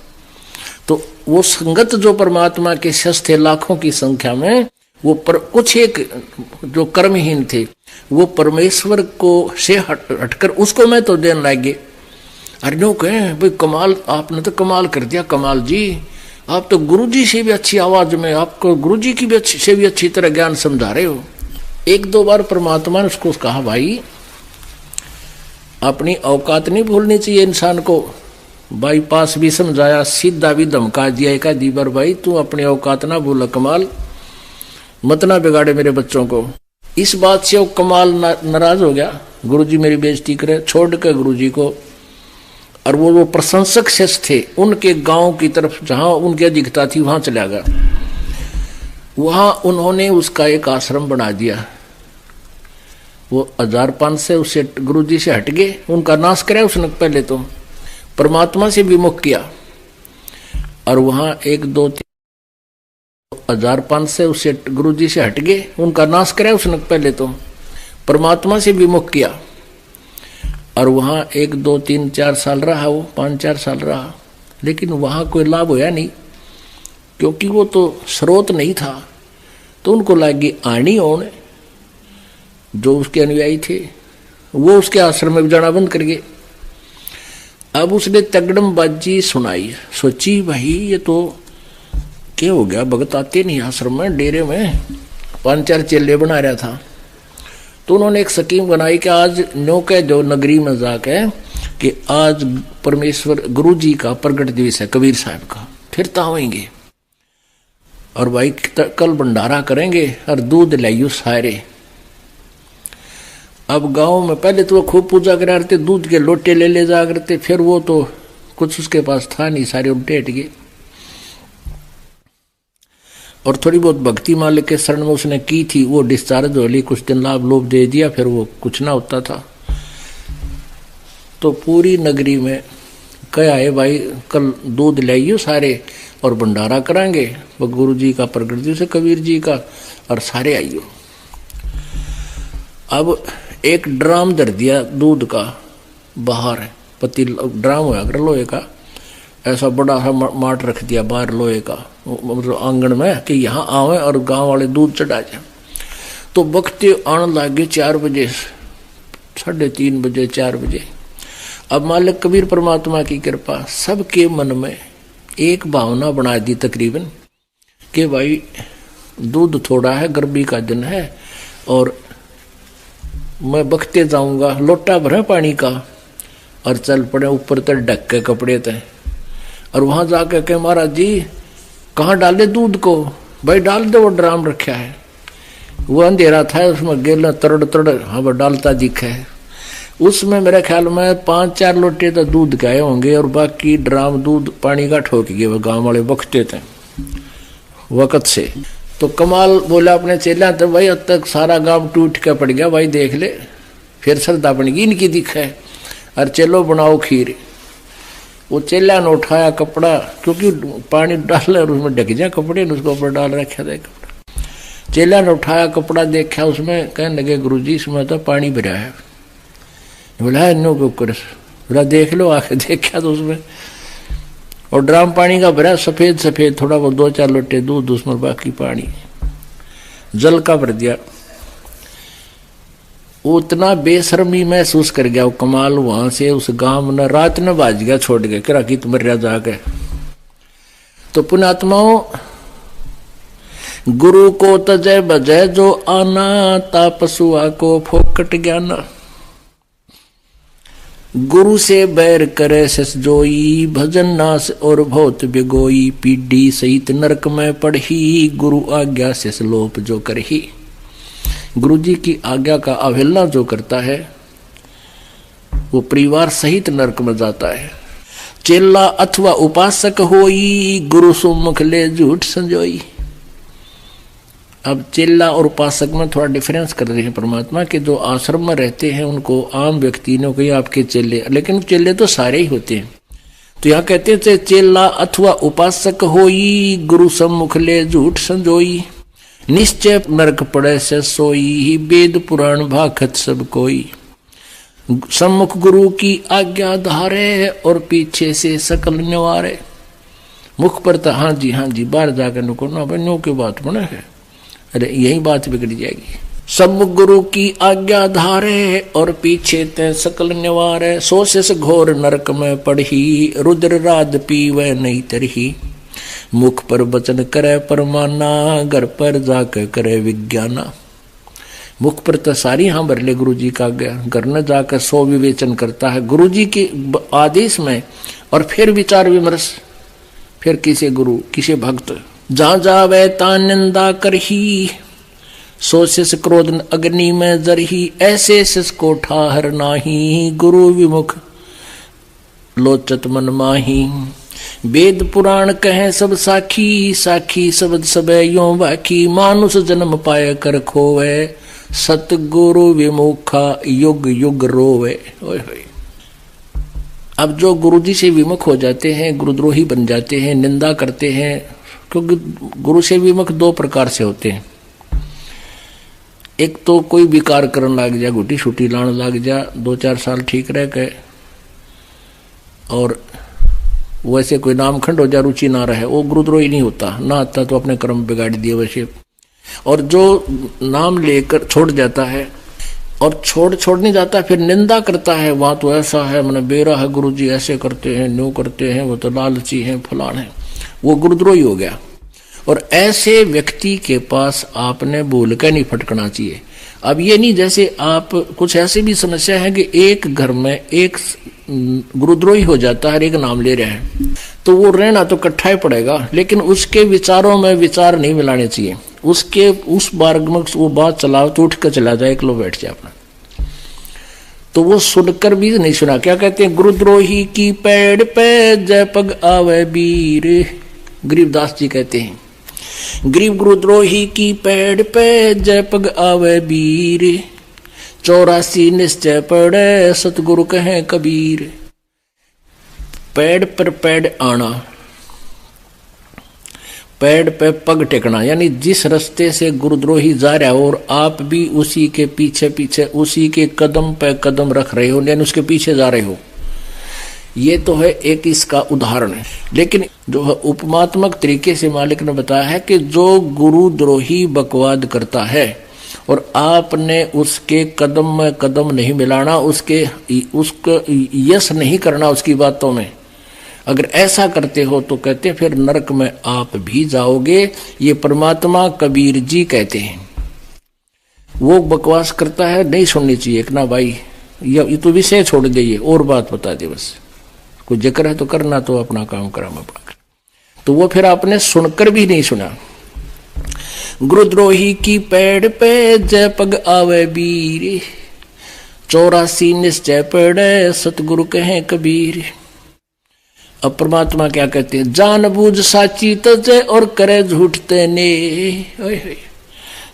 तो वो संगत जो परमात्मा के शिष्य थे लाखों की संख्या में, वो कुछ एक जो कर्महीन थे, वो परमेश्वर को से हटकर उसको मैं तो देने लगे। अरे नो कहे भाई कमाल, आपने तो कमाल कर दिया, कमाल जी, आप तो गुरु जी से भी अच्छी आवाज में, आपको गुरु जी की भी से भी अच्छी तरह ज्ञान समझा रहे हो। एक दो बार परमात्मा ने उसको कहा, भाई अपनी औकात नहीं भूलनी चाहिए इंसान को। बाईपास भी समझाया, सीधा भी धमका दिया एक आधी बार, भाई तू अपनी औकात ना भूल, कमाल मत ना बिगाड़े मेरे बच्चों को। इस बात से वो कमाल नाराज हो गया, गुरुजी मेरी बेइज्जती करे, छोड़ के गुरुजी को। और वो प्रशंसक शिष्य थे, उनके गांव की तरफ जहां उनकी अधिकता थी वहां चला गया। वहां उन्होंने उसका एक आश्रम बना दिया। वो 1500 उससे गुरुजी से हट गए, उनका नाश कराया उसने पहले तो, परमात्मा से विमुख किया। और वहां 1 2 3 1500 उससे गुरुजी से हट गए, उनका नाश कराया उसने पहले तो, परमात्मा से विमुख किया। और वहां 1 2 3 4 साल रहा, वो 5-4 साल रहा, लेकिन वहां कोई लाभ होया नहीं, क्योंकि वो तो स्रोत नहीं था। तो उनको लगी आनी होने, जो उसके अनुयायी थे वो उसके आश्रम में जाना बंद कर गए। अब उसने तगड़मबाजी सुनाई, सोची भाई ये तो क्या हो गया, भगत आते नहीं आश्रम में, डेरे में 5-4 चेले बना रहा था। तो उन्होंने एक स्कीम बनाई कि आज न्यो के जो नगरी में जाके कि आज परमेश्वर गुरु जी का प्रगट दिवस है, कबीर साहब का, फिर तावेंगे और भाई कल भंडारा करेंगे और दूध लाइयो सारे। अब गांव में पहले तो वो खूब पूजा करा करते, दूध के लोटे ले जा करते, फिर वो तो कुछ उसके पास था नहीं, सारे उल्टे हट गए। और थोड़ी बहुत भक्ति मालिक के शरण में उसने की थी, वो डिस्चार्ज हो ली, कुछ दिन लाभ लोभ दे दिया, फिर वो कुछ ना होता था। तो पूरी नगरी में क्या है भाई, कल दूध लाइयो सारे और भंडारा करांगे, वो गुरु जी का प्रगट दिवस है, कबीर जी का, और सारे आइयो। अब एक ड्राम धर दिया दूध का बाहर, पतील ड्राम हुआ कर लोहे का, ऐसा बड़ा सा माट रख दिया बाहर लोहे का, मतलब आंगन में, कि यहाँ आवे और गांव वाले दूध चढ़ा जाए। तो बख्ते आने लगे 4 बजे, 3:30 बजे, 4 बजे। अब मालिक कबीर परमात्मा की कृपा, सबके मन में एक भावना बना दी तकरीबन कि भाई दूध थोड़ा है, गर्मी का दिन है, और मैं बखते जाऊंगा, लोटा भरा पानी का, और चल पड़े ऊपर तक ढक के कपड़े थे। और वहां जाकर के महाराज जी कहाँ डाले दूध को, भाई डाल दे, वो ड्राम रखा है, वो अंधेरा था, उसमें गेला तड़ हाँ वो डालता दिखा है। उसमें मेरे ख्याल में 5-4 लोटे तो दूध गए होंगे, और बाकी ड्राम दूध पानी का ठोक गए, वो गाँव वाले बखते थे वक़्त से। तो कमाल बोला अपने चेला, तो भाई अब तक सारा गांव टूट के पड़ गया, भाई देख ले, फिर श्रद्धा बन गई इनकी दिख है, और चलो बनाओ खीर। वो चेला ने उठाया कपड़ा, क्योंकि पानी डाल और उसमें ढक जाए कपड़े, उसको ऊपर डाल रखा था कपड़ा। चेला ने उठाया कपड़ा, देखा उसमें, कहने लगे गुरुजी इसमें तो पानी भरा है। बोला नो के ऊपर, बोला देख लो, आके देखा तो उसमें, और ड्राम पानी का भरा, सफेद सफेद, थोड़ा बहुत 2-4 लोटे दूध उसमें, बाकी पानी जल का भर दिया। उतना बेशर्मी महसूस कर गया वो कमाल, वहां से उस गांव में रात न बाज गया, छोड़ गया किरा की तुम मर जाके। तो पुण्यात्माओं, गुरु को तजय बजय जो आना, तापसुआ को फोकट ज्ञान। गुरु से बैर करे सस जोई, भजन नास और बहुत बिगोई, पीढ़ी सहित नरक में पढ़ी, गुरु आज्ञा से लोप जो करही। गुरु जी की आज्ञा का अवहेलना जो करता है वो परिवार सहित नरक में जाता है। चेला अथवा उपासक होई, गुरु सुमुख ले झूठ संजोई। अब चेला और उपासक में थोड़ा डिफरेंस कर रहे हैं परमात्मा के, जो आश्रम में रहते हैं उनको आम व्यक्ति ने कही आपके चेले, लेकिन चेले तो सारे ही होते हैं। तो यहाँ कहते थे चेला अथवा उपासक होई, गुरु सम्मुख ले झूठ संजोई, निश्चय नरक पड़े से सोई, वेद पुराण भाखत सब कोई। सम्मुख गुरु की आज्ञा धारे, और पीछे से सकल निवारे। मुख पर तो हाँ जी बाहर जाकर नुको ना, भाई नो की बात बने है, अरे यही बात बिगड़ जाएगी। सम्मुख गुरु की आज्ञा धारे, और पीछे ते सकल निवारे। सोशस घोर नरक में पढ़ी, रुद्र राज पीवे नहीं तरही। मुख पर वचन करे परमाना, घर पर जाकर करे विज्ञाना। मुख पर तो सारी हाँ भर ले गुरु जी का आज्ञा, घर न जाकर सो विवेचन करता है गुरु जी के आदेश में, और फिर विचार विमर्श, फिर किसी गुरु किसी भक्त। जा जावे ता निंदा करही, सोशिस क्रोध अग्नि में जरही। ऐसे सिस को ठाहर नाही, गुरु विमुख लोचत मन माही। वेद पुराण कहें सब साखी, साखी शब्द सब यों बाकी, मानुष जन्म पाए कर खोवे, सतगुरु विमुखा युग युग रोवे। ओए होए। अब जो गुरु जी से विमुख हो जाते हैं, गुरुद्रोही बन जाते हैं, निंदा करते हैं, क्योंकि गुरु से विमुख दो प्रकार से होते हैं। एक तो कोई विकार करने लग जा, गुटी छुटी लाने लग जा, 2-4 साल ठीक रह गए और वैसे कोई नामखंड हो जा, रुचि ना रहे, वो गुरुद्रोही नहीं होता, ना आता तो अपने कर्म बिगाड़ दिए वैसे। और जो नाम लेकर छोड़ जाता है और छोड़ नहीं जाता, फिर निंदा करता है, वहां तो ऐसा है, मैंने बेरा है, गुरु जी ऐसे करते हैं, न्यू करते हैं, वो तो लालची हैं, फलान है, वो गुरुद्रोही हो गया। और ऐसे व्यक्ति के पास आपने बोल कर नहीं फटकना चाहिए। अब ये नहीं जैसे आप कुछ ऐसी भी समस्या है कि एक घर में एक गुरुद्रोही हो जाता है, एक नाम ले रहे हैं, तो वो रहना तो इकट्ठा ही पड़ेगा, लेकिन उसके विचारों में विचार नहीं मिलाने चाहिए। उसके उस मार्ग में वो बात चलाओ तो उठ कर चला जाए, एक लो बैठ जाए अपना, तो वो सुनकर भी नहीं सुना। क्या कहते हैं, गुरुद्रोही की पेड़ पे जय पग आवे वीर, गरीबदास जी कहते हैं, गरीब गुरुद्रोही की पेड़ पे जय पग आवे वीर, 84 निश्चय पड़े सतगुरु कहें कबीर। पेड़ पर पेड़ आना, पेड़ पे पग टेकना, यानी जिस रास्ते से गुरुद्रोही जा रहा हो और आप भी उसी के पीछे पीछे, उसी के कदम पे कदम रख रहे हो, यानी उसके पीछे जा रहे हो। ये तो है एक इसका उदाहरण है। लेकिन जो है उपमात्मक तरीके से मालिक ने बताया है कि जो गुरुद्रोही बकवाद करता है और आपने उसके कदम में कदम नहीं मिलाना, उसको यश नहीं करना उसकी बातों में, अगर ऐसा करते हो तो कहते फिर नरक में आप भी जाओगे। ये परमात्मा कबीर जी कहते हैं। वो बकवास करता है, नहीं सुननी चाहिए एक ना भाई, ये तो विषय छोड़ दे, और बात बता दे, बस कोई जिक्र है तो करना, तो अपना काम करा मैं पाकर, तो वो फिर आपने सुनकर भी नहीं सुना। गुरुद्रोही की पेड़ पे जय पग आवे वीर, 84 निश्चय पड़े सतगुरु कहें कबीर। अब परमात्मा क्या कहते हैं, जान बूझ साची तजय और करे झूठ तेने,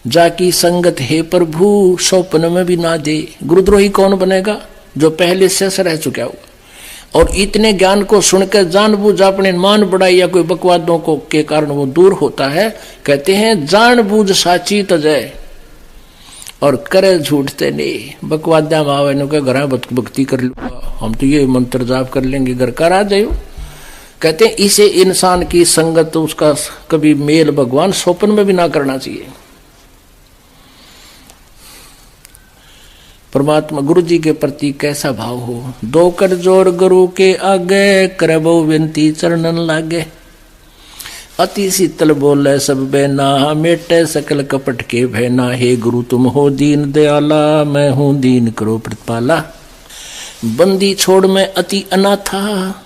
जाकी संगत है प्रभु स्वप्न में भी ना दे। गुरुद्रोही कौन बनेगा, जो पहले से रह चुका होगा और इतने ज्ञान को सुनकर जानबूझ अपने मान बढ़ाई या कोई बकवादों को के कारण वो दूर होता है। कहते हैं जानबूझ साची तजय और करे झूठते नहीं। बकवादा मावे नो के घर भक्ति कर लो, हम तो ये मंत्र जाप कर लेंगे, घर का आ जाओ। कहते हैं इसे इंसान की संगत, उसका कभी मेल भगवान स्वप्न में भी ना करना चाहिए। परमात्मा गुरु जी के प्रति कैसा भाव हो, दो कर जोर गुरु के आगे, करबो विनती चरणन लागे। अति शीतल बोले सब बेना, मेटे सकल कपट के भैना। हे गुरु तुम हो दीन दयाला, मैं हूं दीन करो प्रतिपाला। बंदी छोड़ में अति अनाथा,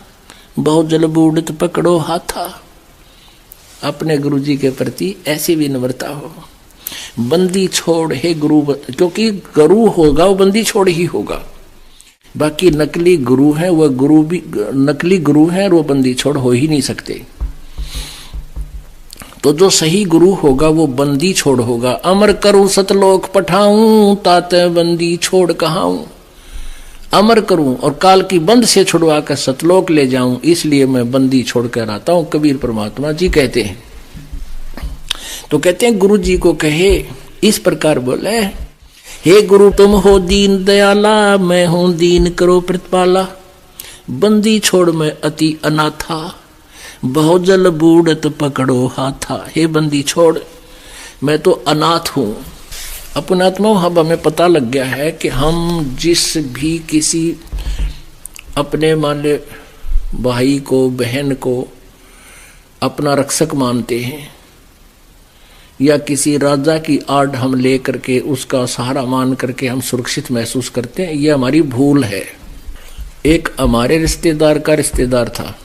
बहुत जल बूढ़त पकड़ो हाथा। अपने गुरु जी के प्रति ऐसी विनम्रता हो। बंदी छोड़ हे गुरु, क्योंकि गुरु होगा वो बंदी छोड़ ही होगा। बाकी नकली गुरु है, वह गुरु भी नकली गुरु है और वो बंदी छोड़ हो ही नहीं सकते। तो जो सही गुरु होगा वो बंदी छोड़ होगा। अमर करूं सतलोक पठाऊं, ताते बंदी छोड़ कहाऊं। अमर करूं और काल की बंद से छुड़वा कर सतलोक ले जाऊं, इसलिए मैं बंदी छोड़ कर आता हूं, कबीर परमात्मा जी कहते हैं। तो कहते हैं गुरु जी को कहे इस प्रकार बोले, हे गुरु तुम हो दीन दयाला, मैं हूं दीन करो प्रतिपाला। बंदी छोड़ में अति अनाथा, बहुत जल बूढ़त पकड़ो हाथा। हे बंदी छोड़, मैं तो अनाथ हूं। अपनात्मा अब हमें पता लग गया है कि हम जिस भी किसी अपने मान ले भाई को, बहन को अपना रक्षक मानते हैं, या किसी राजा की आड़ हम ले करके उसका सहारा मान करके हम सुरक्षित महसूस करते हैं, यह हमारी भूल है। एक हमारे रिश्तेदार का रिश्तेदार था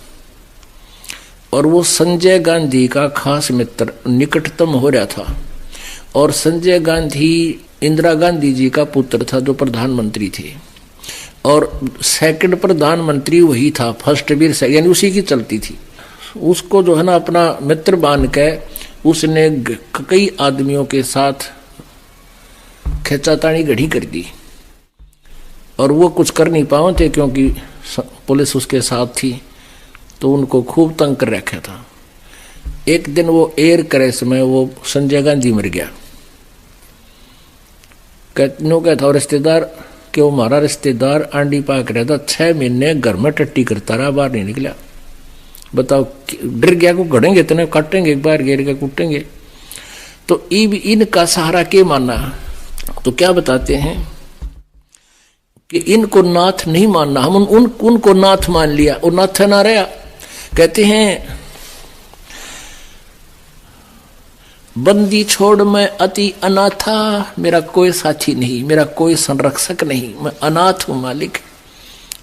और वो संजय गांधी का खास मित्र, निकटतम हो रहा था। और संजय गांधी इंदिरा गांधी जी का पुत्र था जो प्रधानमंत्री थे, और सेकंड प्रधानमंत्री वही था, फर्स्ट भी यानी उसी की चलती थी। उसको जो है ना अपना मित्र मान के उसने कई आदमियों के साथ खींचातानी गढ़ी कर दी और वो कुछ कर नहीं पाए थे क्योंकि पुलिस उसके साथ थी, तो उनको खूब तंग कर रखा था। एक दिन वो एयर क्रैश में वो संजय गांधी मर गया। कहता और रिश्तेदार कि वो हमारा रिश्तेदार आंडी पाक रहता 6 महीने घर में टट्टी करता रहा, बाहर नहीं निकला। बताओ, डर गया को गड़ेंगे इतने काटेंगे, एक बार घेर के कूटेंगे। तो इनका सहारा के माना, तो क्या बताते हैं कि इनको नाथ नहीं मानना, हम उनको नाथ मान लिया और नाथ ना रहा। कहते हैं बंदी छोड़ मैं अति अनाथा, मेरा कोई साथी नहीं, मेरा कोई संरक्षक नहीं, मैं अनाथ हूं मालिक,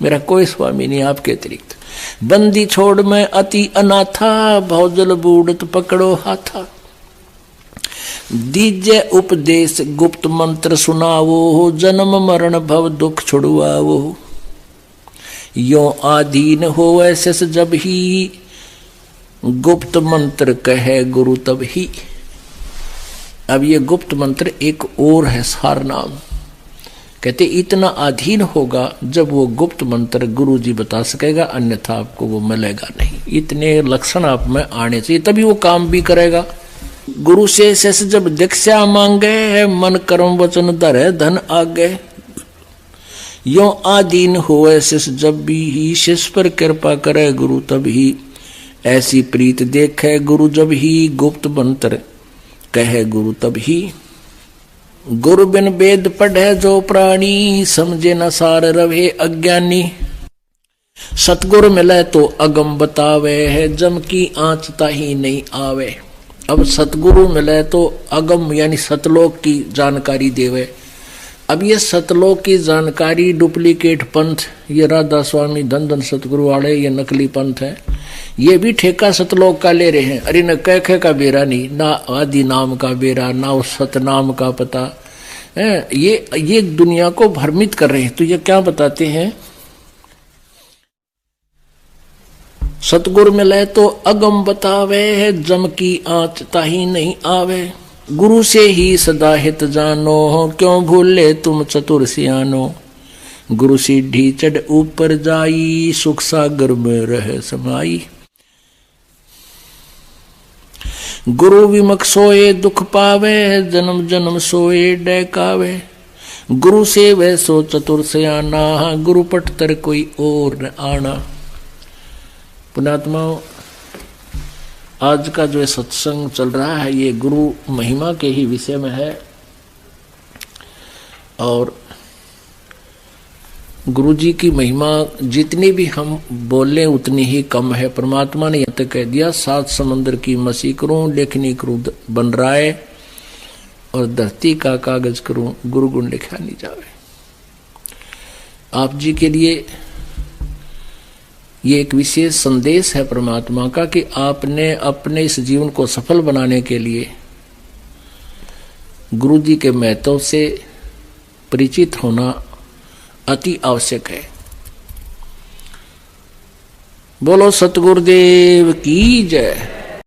मेरा कोई स्वामी नहीं आपके अतिरिक्त। बंदी छोड़ मैं अति अनाथा, भौजल बूढ़त पकड़ो हाथा। दीजे उपदेश गुप्त मंत्र सुनावो, जन्म मरण भव दुख छुड़वावो। यो आधीन हो ऐसे जब ही, गुप्त मंत्र कहे गुरु तब ही। अब ये गुप्त मंत्र एक और है सार नाम। कहते इतना अधीन होगा जब वो गुप्त मंत्र गुरु जी बता सकेगा, अन्यथा आपको वो मिलेगा नहीं। इतने लक्षण आप में आने चाहिए तभी वो काम भी करेगा। गुरु से शेष जब दीक्षा मांगे, मन कर्म वचन धरे धन आगे। यो आधीन होए शिष जब भी ही, शिष पर कृपा करे गुरु तब ही। ऐसी प्रीत देखे गुरु जब ही, गुप्त मंत्र कहे गुरु तब ही। गुरु बिन वेद पढ़े जो प्राणी, समझे न सार रवे अज्ञानी। सतगुरु मिले तो अगम बतावे है, जम की आंचता ही नहीं आवे। अब सतगुरु मिले तो अगम यानी सतलोक की जानकारी देवे। अब ये सतलोक की जानकारी डुप्लीकेट पंथ, ये राधा स्वामी धन धन सतगुरु वाले ये नकली पंथ है, ये भी ठेका सतलोक का ले रहे हैं। अरे न कैखे का बेरा नहीं, ना आदि नाम का बेरा, ना उस सतनाम का पता है। ये दुनिया को भ्रमित कर रहे हैं। तो ये क्या बताते हैं, सतगुरु मिले तो अगम बतावे है, जम की आंच ताही नहीं आवे। गुरु से ही सदा हित जानो, क्यों भूले तुम चतुर सियानो। गुरु सीढ़ी चढ़ ऊपर जाई, सुख सागर में रहे समाई। गुरु विमुख सोए दुख पावे, जन्म जन्म सोए डैकावे। गुरु से वह सो चतुर सियाना, गुरु पट तर कोई और न आना। पुण्यात्मा, आज का जो सत्संग चल रहा है ये गुरु महिमा के ही विषय में है। और गुरु जी की महिमा जितनी भी हम बोले उतनी ही कम है। परमात्मा ने यह तक कह दिया, 7 समंदर की मसी करूं, लेखनी करूं बन रहा है, और धरती का कागज करूं, गुरु गुण लिखा नहीं जावे। आप जी के लिए ये एक विशेष संदेश है परमात्मा का कि आपने अपने इस जीवन को सफल बनाने के लिए गुरु जी के महत्व से परिचित होना अति आवश्यक है। बोलो सतगुरुदेव की जय।